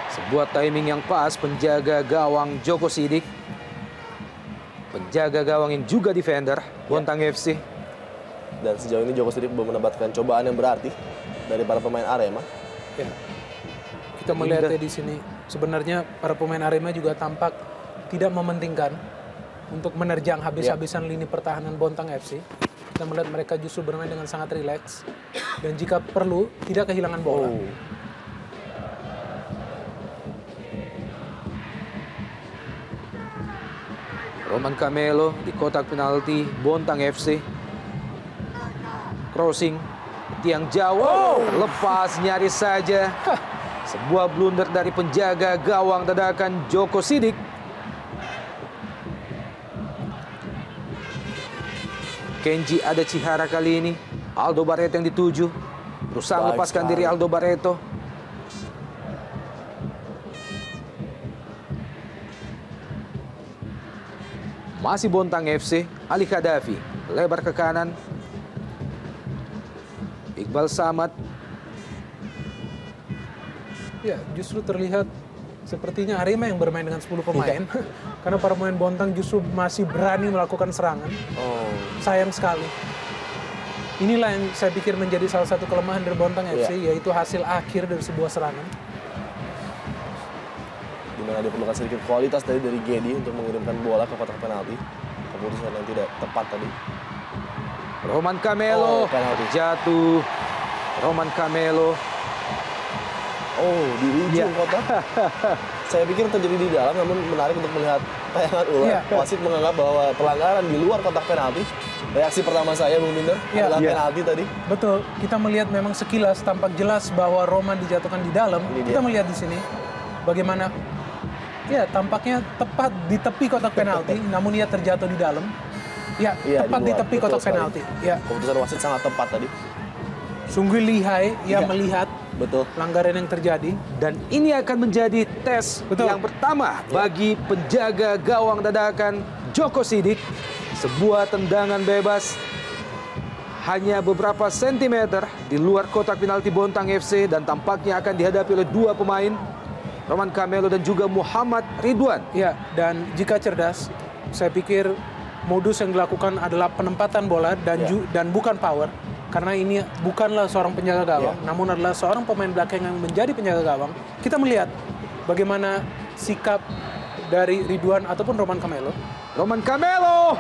Sebuah timing yang pas penjaga gawang Joko Sidik. Penjaga gawang yang juga defender Bontang FC. Dan sejauh ini Joko Sidik belum mendapatkan cobaan yang berarti dari para pemain Arema. Ya. Kita melihatnya di sini. Sebenarnya para pemain Arema juga tampak tidak mementingkan untuk menerjang habis-habisan lini pertahanan Bontang FC. Kita melihat mereka justru bermain dengan sangat rileks. Dan jika perlu, tidak kehilangan bola. Roman Camelo di kotak penalti Bontang FC. Crossing tiang jauh, lepas nyaris saja. Sebuah blunder dari penjaga gawang dadakan Joko Sidik. Kenji ada Chihara kali ini. Aldo Barreto yang dituju. Berusaha Baik melepaskan sekali. diri Aldo Barreto. Masih Bontang FC, Ali Gaddafi, lebar ke kanan. Iqbal Samad, Ya, justru terlihat sepertinya Arema yang bermain dengan 10 pemain. Karena para pemain Bontang justru masih berani melakukan serangan. Sayang sekali. Inilah yang saya pikir menjadi salah satu kelemahan dari Bontang FC, yaitu hasil akhir dari sebuah serangan. Di mana diperlukan sedikit kualitas dari Gedi untuk mengirimkan bola ke kotak penalti. Keputusan yang tidak tepat tadi. Roman Camelo, penalti. jatuh. Roman Camelo, Di ujung kotak. Saya pikir terjadi di dalam, namun menarik untuk melihat tayangan ulang. Iya. Wasit menganggap bahwa pelanggaran di luar kotak penalti. Reaksi pertama saya, Bung Minder, Iya. adalah Iya. penalti tadi. Betul, kita melihat memang sekilas tampak jelas bahwa Roman dijatuhkan di dalam. Ini Kita dia. melihat di sini bagaimana ya tampaknya tepat di tepi kotak penalti, namun ia terjatuh di dalam. Ya, Iya, tepat di luar. tepi Betul kotak sekali. penalti. Ya, Keputusan wasit sangat tepat tadi. sungguh lihai ia Iya. melihat Betul. pelanggaran yang terjadi. dan ini akan menjadi tes Betul. yang pertama bagi penjaga gawang dadakan Joko Sidik. Sebuah tendangan bebas hanya beberapa sentimeter di luar kotak penalti Bontang FC dan tampaknya akan dihadapi oleh dua pemain, Roman Camelo dan juga Muhammad Ridwan. Ya, dan jika cerdas, saya pikir modus yang dilakukan adalah penempatan bola dan Ya. dan bukan power. Karena ini bukanlah seorang penjaga gawang, namun adalah seorang pemain belakang yang menjadi penjaga gawang. Kita melihat bagaimana sikap dari Ridwan ataupun Roman Camelo. Roman Camelo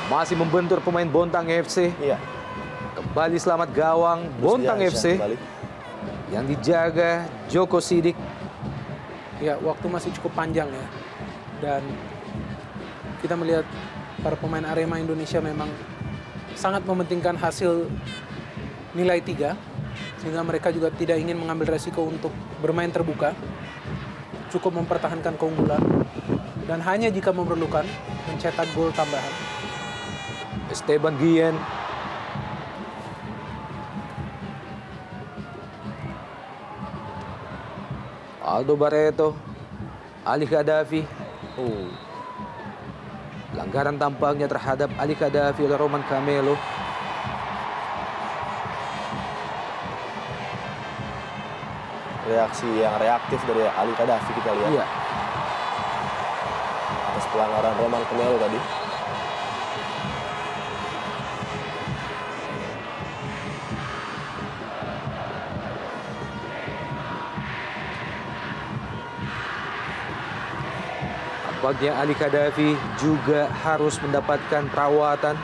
masih membentur pemain Bontang FC. Iya. Kembali selamat gawang Bontang FC Rusdiansyah kembali. yang dijaga Joko Sidik. Ya, waktu masih cukup panjang ya. Dan kita melihat para pemain Arema Indonesia memang sangat mementingkan hasil nilai 3. sehingga mereka juga tidak ingin mengambil resiko untuk bermain terbuka. Cukup mempertahankan keunggulan dan hanya jika memerlukan mencetak gol tambahan. Esteban Guillen. Aldo Barreto. Ali Gaddafi. Pelanggaran tampaknya terhadap Ali Gaddafi oleh Roman Camelo. Reaksi yang reaktif dari Ali Gaddafi kita lihat. Iya. Atas pelanggaran Roman Camelo tadi. Tampaknya Ali Gaddafi juga harus mendapatkan perawatan.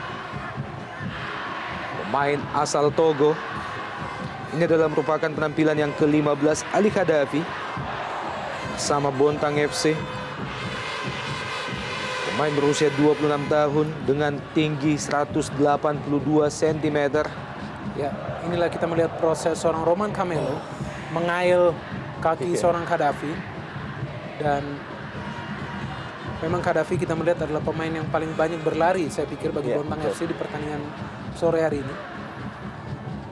Pemain asal Togo. Ini adalah merupakan penampilan yang ke-15 Ali Gaddafi sama Bontang FC. Pemain berusia 26 tahun dengan tinggi 182 cm. Ya, inilah kita melihat proses seorang Roman Camelo mengail kaki seorang Gaddafi. Dan memang Gaddafi kita melihat adalah pemain yang paling banyak berlari, saya pikir, bagi Bontang FC di pertandingan sore hari ini.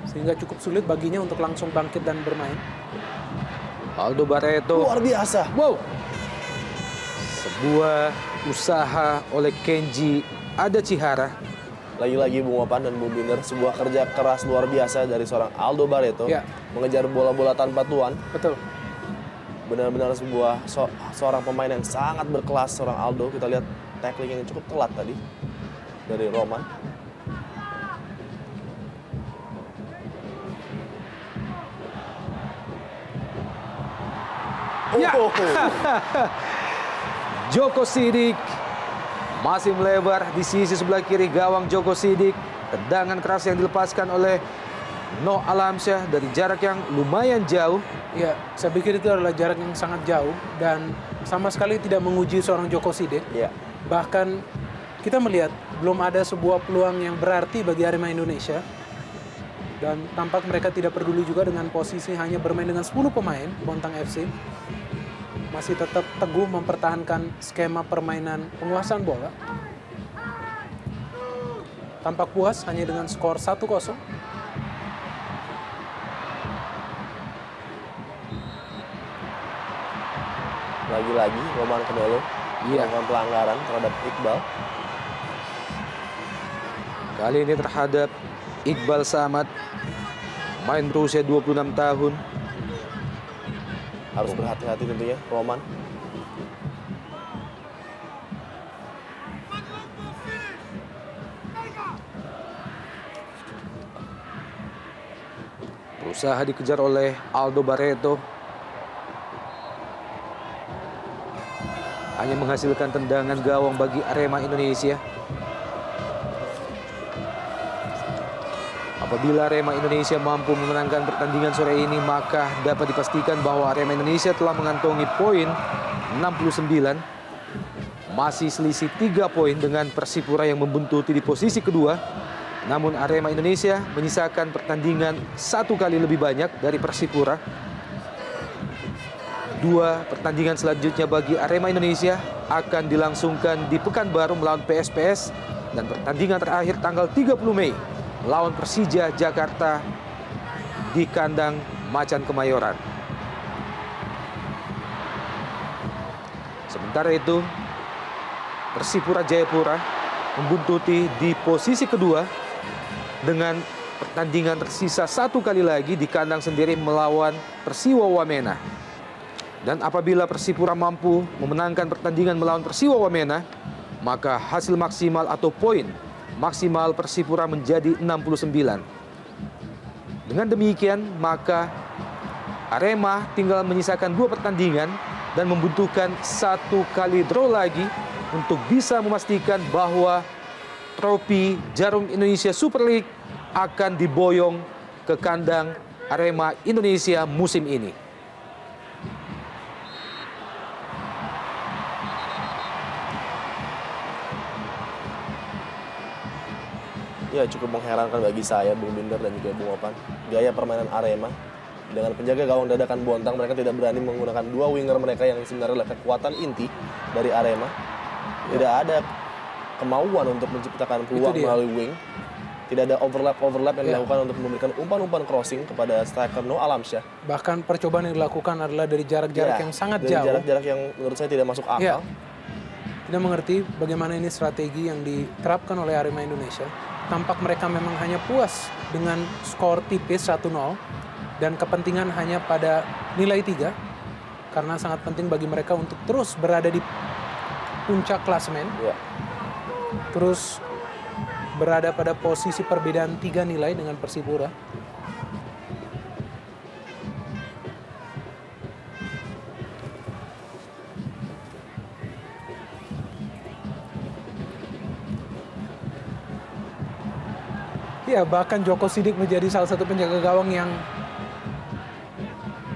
Sehingga cukup sulit baginya untuk langsung bangkit dan bermain. Aldo Barreto. Luar biasa. Wow. Sebuah usaha oleh Kenji Adachihara. Lagi-lagi Bung Opan dan Bung Binder, sebuah kerja keras luar biasa dari seorang Aldo Barreto. Ya. Mengejar bola-bola tanpa tuan. Betul. Benar-benar seorang pemain yang sangat berkelas, seorang Aldo. Kita lihat tackling yang cukup telat tadi dari Roman. Ya. Joko Sidik masih melebar di sisi sebelah kiri gawang Joko Sidik. Tendangan keras yang dilepaskan oleh Noh Alamsyah dari jarak yang lumayan jauh. Ya, saya pikir itu adalah jarak yang sangat jauh dan sama sekali tidak menguji seorang Joko Sidik. Ya. Bahkan kita melihat belum ada sebuah peluang yang berarti bagi Arema Indonesia. Dan tampak mereka tidak peduli juga dengan posisi hanya bermain dengan 10 pemain, Bontang FC. Masih tetap teguh mempertahankan skema permainan penguasaan bola. Tampak puas hanya dengan skor 1-0. Lagi-lagi Roman Camelo melakukan pelanggaran terhadap Iqbal. Kali ini terhadap Iqbal Samad, main berusia 26 tahun. Harus berhati-hati tentunya Roman. Berusaha dikejar oleh Aldo Barreto. Hanya menghasilkan tendangan gawang bagi Arema Indonesia. Apabila Arema Indonesia mampu memenangkan pertandingan sore ini, maka dapat dipastikan bahwa Arema Indonesia telah mengantongi poin 69. Masih selisih 3 poin dengan Persipura yang membuntuti di posisi kedua. Namun Arema Indonesia menyisakan pertandingan 1 kali lebih banyak dari Persipura. 2 pertandingan selanjutnya bagi Arema Indonesia akan dilangsungkan di Pekanbaru melawan PSPS. Dan pertandingan terakhir tanggal 30 Mei melawan Persija Jakarta di kandang Macan Kemayoran. Sementara itu, Persipura Jayapura membuntuti di posisi kedua dengan pertandingan tersisa 1 kali lagi di kandang sendiri melawan Persiwa Wamena. Dan apabila Persipura mampu memenangkan pertandingan melawan Persiwa Wamena, maka hasil maksimal atau poin maksimal Persipura menjadi 69. Dengan demikian, maka Arema tinggal menyisakan 2 pertandingan dan membutuhkan 1 kali draw lagi untuk bisa memastikan bahwa trofi Jarum Indonesia Super League akan diboyong ke kandang Arema Indonesia musim ini. Ya cukup mengherankan bagi saya, Bung Binder dan juga Bung Opan. Gaya permainan Arema dengan penjaga gawang dadakan Bontang, mereka tidak berani menggunakan dua winger mereka yang sebenarnya adalah kekuatan inti dari Arema. Tidak ada kemauan untuk menciptakan peluang melalui wing. Tidak ada overlap yang dilakukan untuk memberikan umpan-umpan crossing kepada striker Noh Alamsyah. Bahkan percobaan yang dilakukan adalah dari jarak-jarak yang sangat dari jauh. Jarak-jarak yang menurut saya tidak masuk akal. Tidak mengerti bagaimana ini strategi yang diterapkan oleh Arema Indonesia. Tampak mereka memang hanya puas dengan skor tipis 1-0 dan kepentingan hanya pada nilai 3 karena sangat penting bagi mereka untuk terus berada di puncak klasemen. Ya. Terus berada pada posisi perbedaan 3 nilai dengan Persipura. Ya, bahkan Joko Sidik menjadi salah satu penjaga gawang yang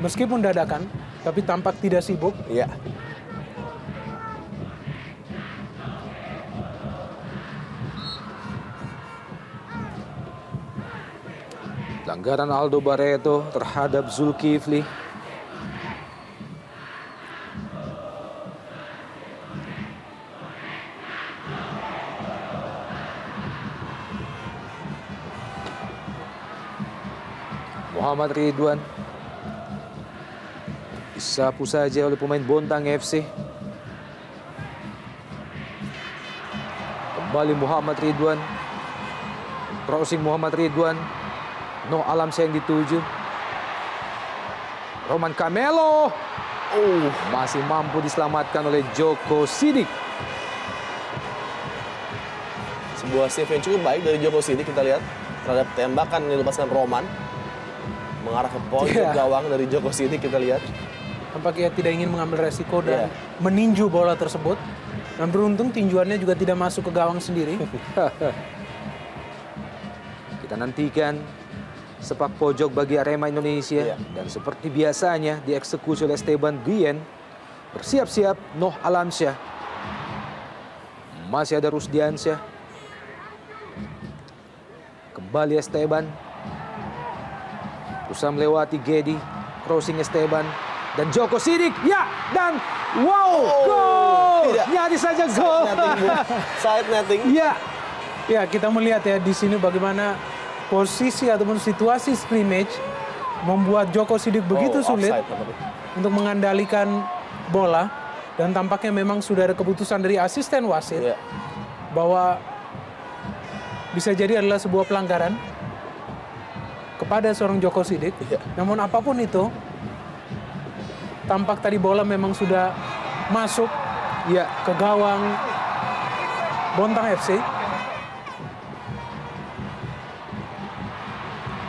meskipun dadakan, tapi tampak tidak sibuk. Iya. Pelanggaran Aldo Barreto terhadap Zulkifli. Muhammad Ridwan disapu saja oleh pemain Bontang FC. Kembali Muhammad Ridwan. Crossing Muhammad Ridwan. Noh Alamsyah yang dituju. Roman Camelo. Masih mampu diselamatkan oleh Joko Sidik. Sebuah save yang cukup baik dari Joko Sidik kita lihat terhadap tembakan yang dilepaskan Roman. Mengarah ke pojok gawang dari Joko Sidik kita lihat. Tampaknya tidak ingin mengambil resiko dan meninju bola tersebut. Dan beruntung tinjuannya juga tidak masuk ke gawang sendiri. Kita nantikan sepak pojok bagi Arema Indonesia. Dan seperti biasanya dieksekusi oleh Esteban Guillen. Bersiap-siap Noh Alamsyah. Masih ada Rusdiansyah. Kembali Esteban. Berusaha melewati Gedi. Crossing Esteban. Dan Joko Sidik. Ya! Dan wow! Gol! Nyaris saja gol. Side netting. Ya. Ya, kita melihat ya di sini bagaimana posisi ataupun situasi scrimmage membuat Joko Sidik begitu sulit untuk mengendalikan bola, dan tampaknya memang sudah ada keputusan dari asisten wasit bahwa bisa jadi adalah sebuah pelanggaran kepada seorang Joko Sidik. Namun apapun itu, tampak tadi bola memang sudah masuk ke gawang Bontang FC.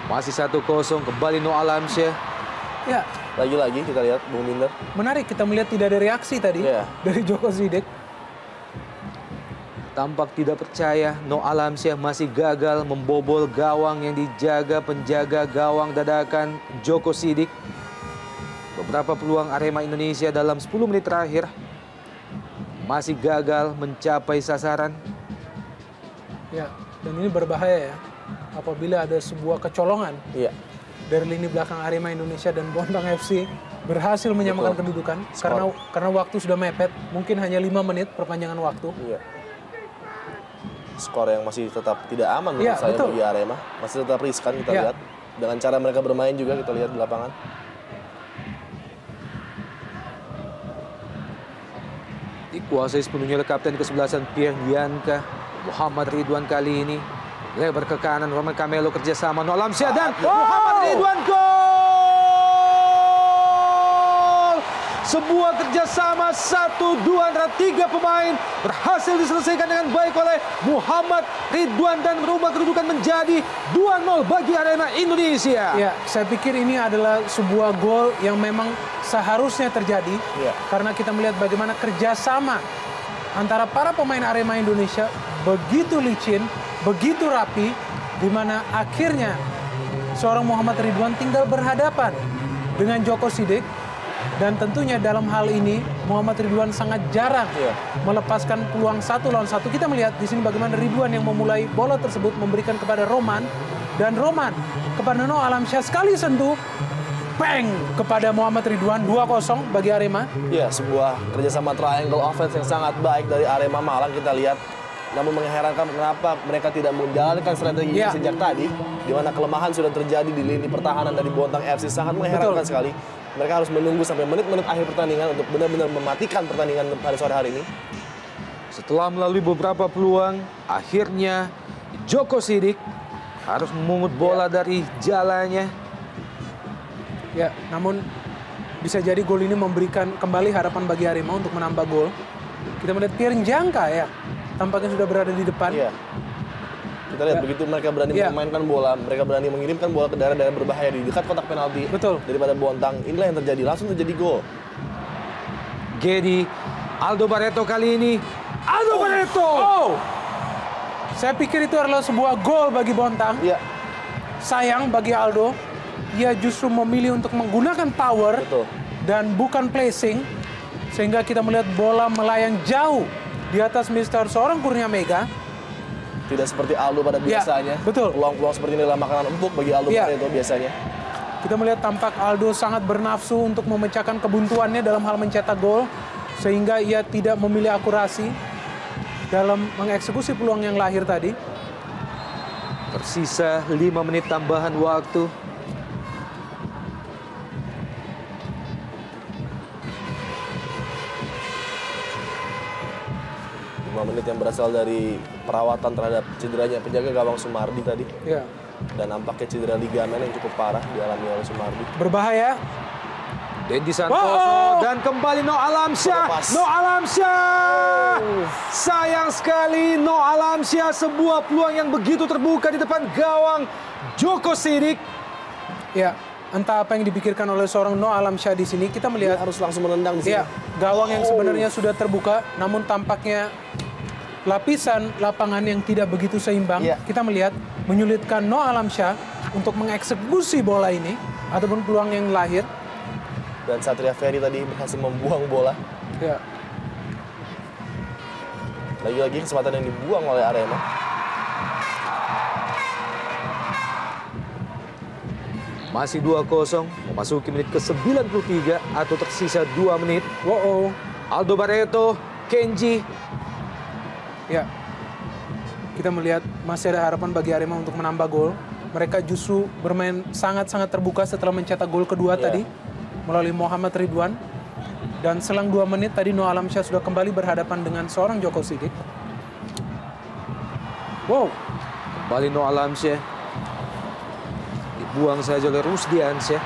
Masih 1-0, kembali Noh Alamsyah. Ya. Lagi-lagi kita lihat Bung Binder. Menarik, kita melihat tidak ada reaksi tadi dari Joko Sidik. Tampak tidak percaya, Noh Alamsyah masih gagal membobol gawang yang dijaga penjaga gawang dadakan Joko Sidik. Beberapa peluang Arema Indonesia dalam 10 menit terakhir masih gagal mencapai sasaran. Ya, dan ini berbahaya ya. Apabila ada sebuah kecolongan dari lini belakang Arema Indonesia dan Bontang FC berhasil menyamakan kedudukan karena waktu sudah mepet, mungkin hanya 5 menit perpanjangan waktu. Skor yang masih tetap tidak aman menurut saya bagi Arema, masih tetap riskan kita lihat dengan cara mereka bermain juga kita lihat di lapangan. Dikuasai sepenuhnya oleh kapten kesebelasan Pierre Dianca. Muhammad Ridwan kali ini lebar ke kanan, Roman Camelo kerjasama Noh Alamsyah dan Muhammad Ridwan gol! Sebuah kerjasama 1-2 antara 3 pemain berhasil diselesaikan dengan baik oleh Muhammad Ridwan dan merubah kedudukan menjadi 2-0 bagi Arema Indonesia. Ya, saya pikir ini adalah sebuah gol yang memang seharusnya terjadi karena kita melihat bagaimana kerjasama antara para pemain Arema Indonesia begitu licin, begitu rapi, di mana akhirnya seorang Muhammad Ridwan tinggal berhadapan dengan Joko Sidik, dan tentunya dalam hal ini Muhammad Ridwan sangat jarang Iya. melepaskan peluang 1 lawan 1. Kita melihat di sini bagaimana Ridwan yang memulai bola tersebut memberikan kepada Roman, dan Roman kepada Noah Alamsyah, sekali sentuh, bang, kepada Muhammad Ridwan, 2-0 bagi Arema. Ya, sebuah kerjasama triangle offense yang sangat baik dari Arema Malang kita lihat. Namun mengherankan kenapa mereka tidak menjalankan strategi Ya. sejak tadi, di mana kelemahan sudah terjadi di lini pertahanan dari Bontang FC. Sangat mengherankan Betul. sekali. Mereka harus menunggu sampai menit-menit akhir pertandingan untuk benar-benar mematikan pertandingan pada sore hari ini. Setelah melalui beberapa peluang, akhirnya Joko Sidik harus memungut bola dari jalannya. Ya, namun bisa jadi gol ini memberikan kembali harapan bagi Arema untuk menambah gol. Kita melihat Pierre Njangka ya, tampaknya sudah berada di depan. Iya. Kita lihat Ya. begitu mereka berani Ya. memainkan bola, mereka berani mengirimkan bola ke daerah-daerah berbahaya di dekat kotak penalti. Betul. Daripada Bontang, inilah yang terjadi, langsung terjadi gol. Gedi, Aldo Barreto kali ini. Aldo Barreto! Oh, saya pikir itu adalah sebuah gol bagi Bontang. Iya, Sayang bagi Aldo, ia justru memilih untuk menggunakan power betul. dan bukan placing, sehingga kita melihat bola melayang jauh di atas Mister seorang Kurnia Mega. Tidak seperti Aldo pada Ya, biasanya. betul. Peluang-peluang seperti ini adalah makanan empuk bagi Aldo Ya. Barreto biasanya. Kita melihat tampak Aldo sangat bernafsu untuk memecahkan kebuntuannya dalam hal mencetak gol, sehingga ia tidak memilih akurasi dalam mengeksekusi peluang yang lahir tadi. Tersisa 5 menit tambahan waktu. Menit yang berasal dari perawatan terhadap cederanya penjaga gawang Sumardi tadi. Ya. Dan nampaknya cedera ligamen yang cukup parah dialami oleh Sumardi. Berbahaya. Dendi Santoso Oh! dan kembali No Alamsyah. Lepas. No Alamsyah. Sayang sekali No Alamsyah, sebuah peluang yang begitu terbuka di depan gawang Joko Sidik. Ya, entah apa yang dipikirkan oleh seorang No Alamsyah di sini. Kita Dia melihat harus langsung menendang di sini. ya, gawang yang sebenarnya sudah terbuka, namun tampaknya lapisan lapangan yang tidak begitu seimbang. Iya. Kita melihat menyulitkan No Alamsyah untuk mengeksekusi bola ini ataupun peluang yang lahir. Dan Satria Ferry tadi berhasil membuang bola. Ya. Lagi-lagi kesempatan yang dibuang oleh Arema. Masih 2-0, memasuki menit ke-93 atau tersisa 2 menit. Wow. Aldo Barreto, Kenji. Ya. Kita melihat masih ada harapan bagi Arema untuk menambah gol. Mereka justru bermain sangat-sangat terbuka setelah mencetak gol kedua Ya. tadi melalui Muhammad Ridwan. Dan selang 2 menit tadi No Alamsyah sudah kembali berhadapan dengan seorang Joko Sidik. Wow. Kembali No Alamsyah. Dibuang saja oleh Rusdiansyah.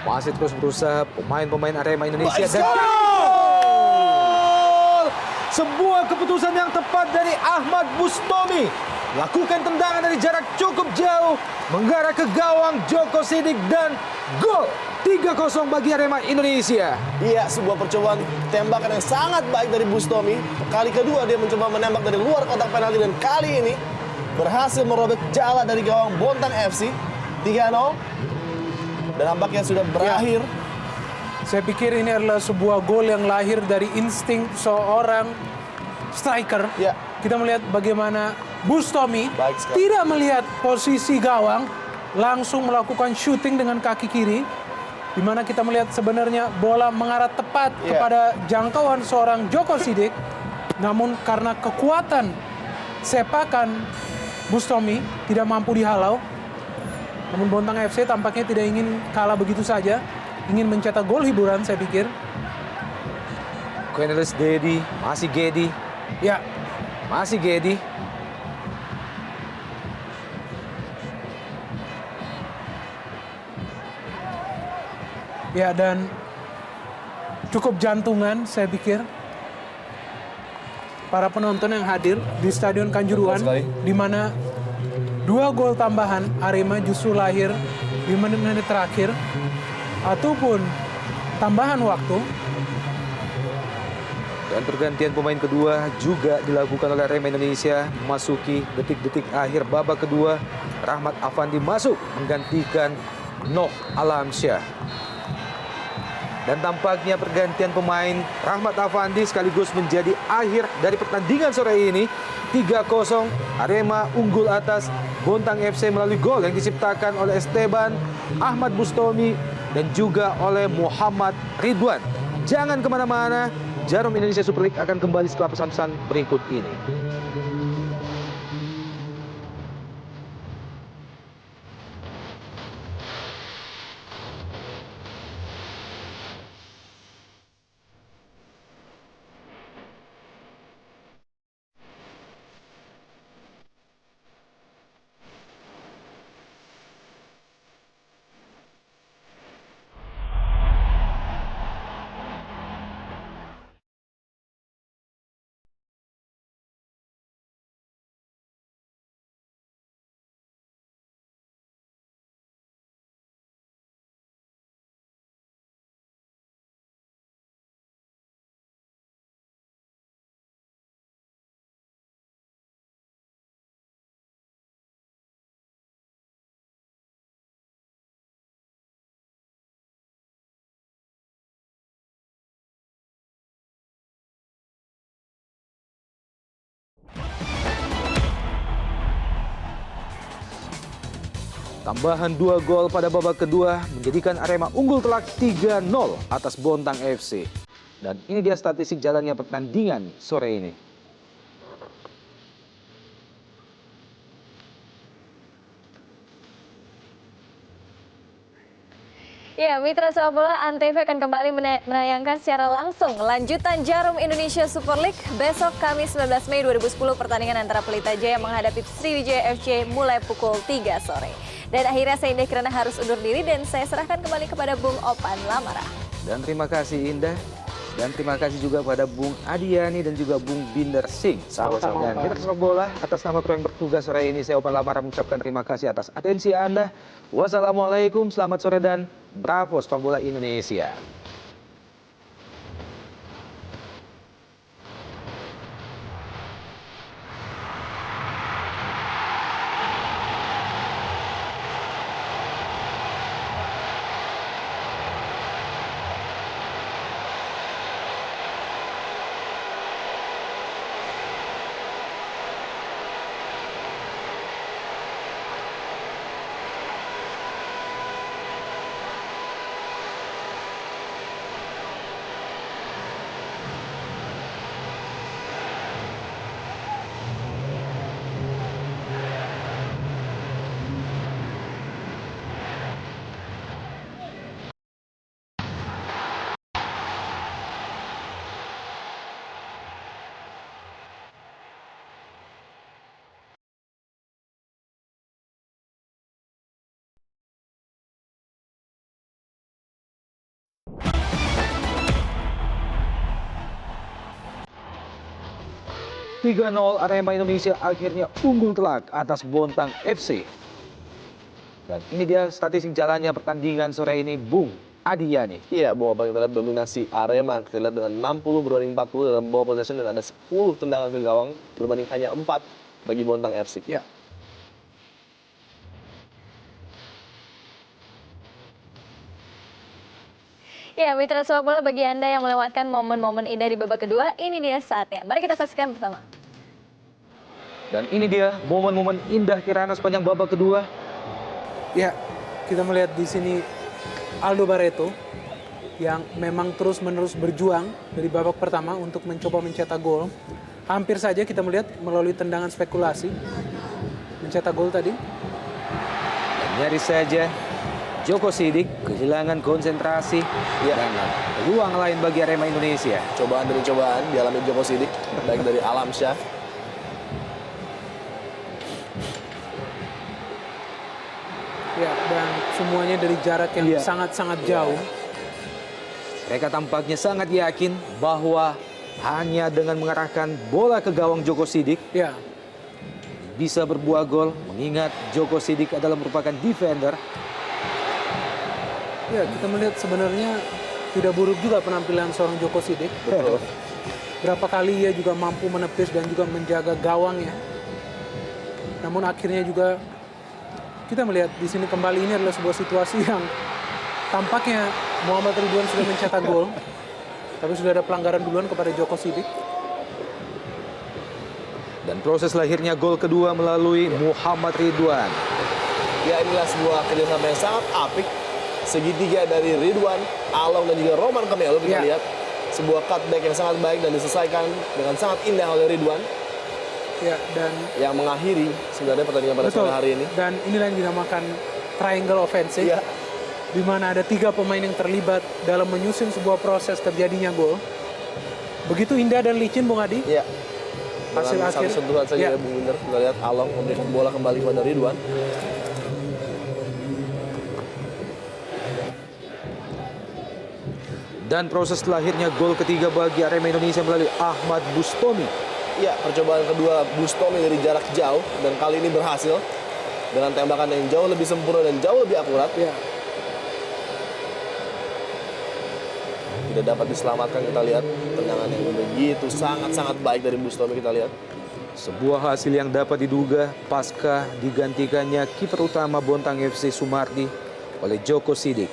Masih terus berusaha pemain-pemain Arema Indonesia. Let's Dan go! gol! Sebuah keputusan yang tepat dari Ahmad Bustomi. Lakukan tendangan dari jarak cukup jauh, mengarah ke gawang Joko Sidik, dan gol! 3-0 bagi Arema Indonesia. Iya, sebuah percobaan tembakan yang sangat baik dari Bustomi. Kali kedua dia mencoba menembak dari luar kotak penalti, dan kali ini berhasil merobek jala dari gawang Bontang FC. 3-0. Dan nampaknya sudah berakhir. Saya pikir ini adalah sebuah gol yang lahir dari insting seorang striker. Ya. Kita melihat bagaimana Bustomi Baik sekali. tidak melihat posisi gawang, langsung melakukan shooting dengan kaki kiri, di mana kita melihat sebenarnya bola mengarah tepat Ya. kepada jangkauan seorang Joko Sidik. Namun karena kekuatan sepakan Bustomi tidak mampu dihalau. Namun Bontang FC tampaknya tidak ingin kalah begitu saja, ingin mencetak gol hiburan saya pikir. Cornelis Dedi, masih Gedi, Ya, masih Gedi. ya, dan cukup jantungan saya pikir. para penonton yang hadir di Stadion Kanjuruhan, Betul sekali. di mana 2 gol tambahan Arema justru lahir di menit-menit terakhir ataupun tambahan waktu. Dan pergantian pemain kedua juga dilakukan oleh Arema Indonesia. Memasuki detik-detik akhir babak kedua, Rahmat Afandi masuk menggantikan Noh Alamsyah. Dan tampaknya pergantian pemain Rahmat Afandi sekaligus menjadi akhir dari pertandingan sore ini. 3-0 Arema unggul atas Bontang FC melalui gol yang diciptakan oleh Esteban, Ahmad Bustomi, dan juga oleh Muhammad Ridwan. Jangan kemana-mana, Jarum Indonesia Super League akan kembali setelah pesan-pesan berikut ini. Tambahan 2 gol pada babak kedua menjadikan Arema unggul telak 3-0 atas Bontang FC. Dan ini dia statistik jalannya pertandingan sore ini. Ya, Mitra Sepak Bola Antv akan kembali menayangkan secara langsung lanjutan Jarum Indonesia Super League besok Kamis 19 Mei 2010 pertandingan antara Pelita Jaya menghadapi Sriwijaya FC mulai pukul 3 sore. Dan akhirnya saya Indah Kirana harus undur diri dan saya serahkan kembali kepada Bung Opan Lamara. Dan terima kasih Indah. Dan terima kasih juga pada Bung Adiani dan juga Bung Binder Singh. Sama-sama. Dan Mitra Sepak Bola, atas nama kru yang bertugas sore ini, saya Opan Lamara mengucapkan terima kasih atas atensi Anda. Wassalamualaikum, selamat sore dan bravo sepak bola Indonesia. Tiga 0 Arema Indonesia akhirnya unggul telak atas Bontang FC. Dan ini dia statistik jalannya pertandingan sore ini, Bung Adiani. Iya, bahwa kita lihat dominasi Arema, kita lihat dengan 60 berbanding 40 dalam ball possession dan ada 10 tendangan ke gawang berbanding hanya 4 bagi Bontang FC. Ya. Ya, Mitra Sepak Bola, bagi Anda yang melewatkan momen-momen indah di babak kedua, ini dia saatnya. Mari kita saksikan bersama. Dan ini dia momen-momen indah Kirana sepanjang babak kedua. Ya, kita melihat di sini Aldo Barreto yang memang terus-menerus berjuang dari babak pertama untuk mencoba mencetak gol. Hampir saja kita melihat melalui tendangan spekulasi mencetak gol tadi. Dan nyaris saja Joko Sidik kehilangan konsentrasi. Dan peluang lain bagi Arema Indonesia. Cobaan demi cobaan dialami Joko Sidik, baik dari Alamsyah. Ya, dan semuanya dari jarak yang sangat-sangat jauh. Mereka tampaknya sangat yakin bahwa hanya dengan mengarahkan bola ke gawang Djoko Sidik Ya, bisa berbuah gol, mengingat Djoko Sidik adalah merupakan defender. ya kita melihat sebenarnya tidak buruk juga penampilan seorang Djoko Sidik. Betul. Berapa kali ia juga mampu menepis dan juga menjaga gawangnya. Namun akhirnya juga kita melihat di sini kembali ini adalah sebuah situasi yang tampaknya Muhammad Ridwan sudah mencetak gol. Tapi sudah ada pelanggaran duluan kepada Djoko Sidik. Dan proses lahirnya gol kedua melalui Muhammad Ridwan. Ya, inilah sebuah kerjasama yang sangat apik. Segitiga dari Ridwan, Along dan juga Roman Camelo kita Ya. lihat. Sebuah cutback yang sangat baik dan diselesaikan dengan sangat indah oleh Ridwan Ya, dan yang mengakhiri sebenarnya pertandingan pada sore hari ini. Dan inilah yang dinamakan triangle offensive. Iya. Di mana ada 3 pemain yang terlibat dalam menyusun sebuah proses terjadinya gol. Begitu indah dan licin, Bung Adi. Iya. Hasil Dengan satu akhir. sentuhan saja Ya. ya, Bung Winder. Kita lihat Along memberikan bola kembali kepada Ridwan. Dan proses lahirnya gol ketiga bagi Arema Indonesia melalui Ahmad Bustomi. Ya, percobaan kedua Bustomi dari jarak jauh dan kali ini berhasil dengan tembakan yang jauh lebih sempurna dan jauh lebih akurat. Ya. Tidak dapat diselamatkan, kita lihat tendangan yang begitu sangat-sangat baik dari Bustomi, kita lihat. Sebuah hasil yang dapat diduga pasca digantikannya kiper utama Bontang FC Sumardi oleh Djoko Sidik.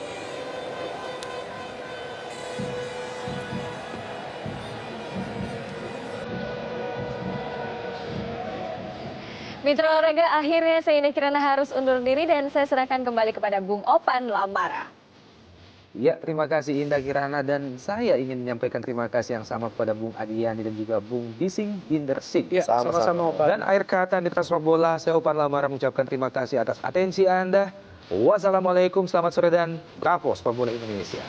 Mitra olahraga, akhirnya saya Indah Kirana harus undur diri dan saya serahkan kembali kepada Bung Opan Lamara. Ya, terima kasih Indah Kirana, dan saya ingin menyampaikan terima kasih yang sama kepada Bung Adiani dan juga Bung Bising Indersik. Ya, sama-sama Opan. Dan akhir kata di Transfer Bola, saya Opan Lamara mengucapkan terima kasih atas atensi Anda. Wassalamualaikum, selamat sore dan bravo sepak bola Indonesia.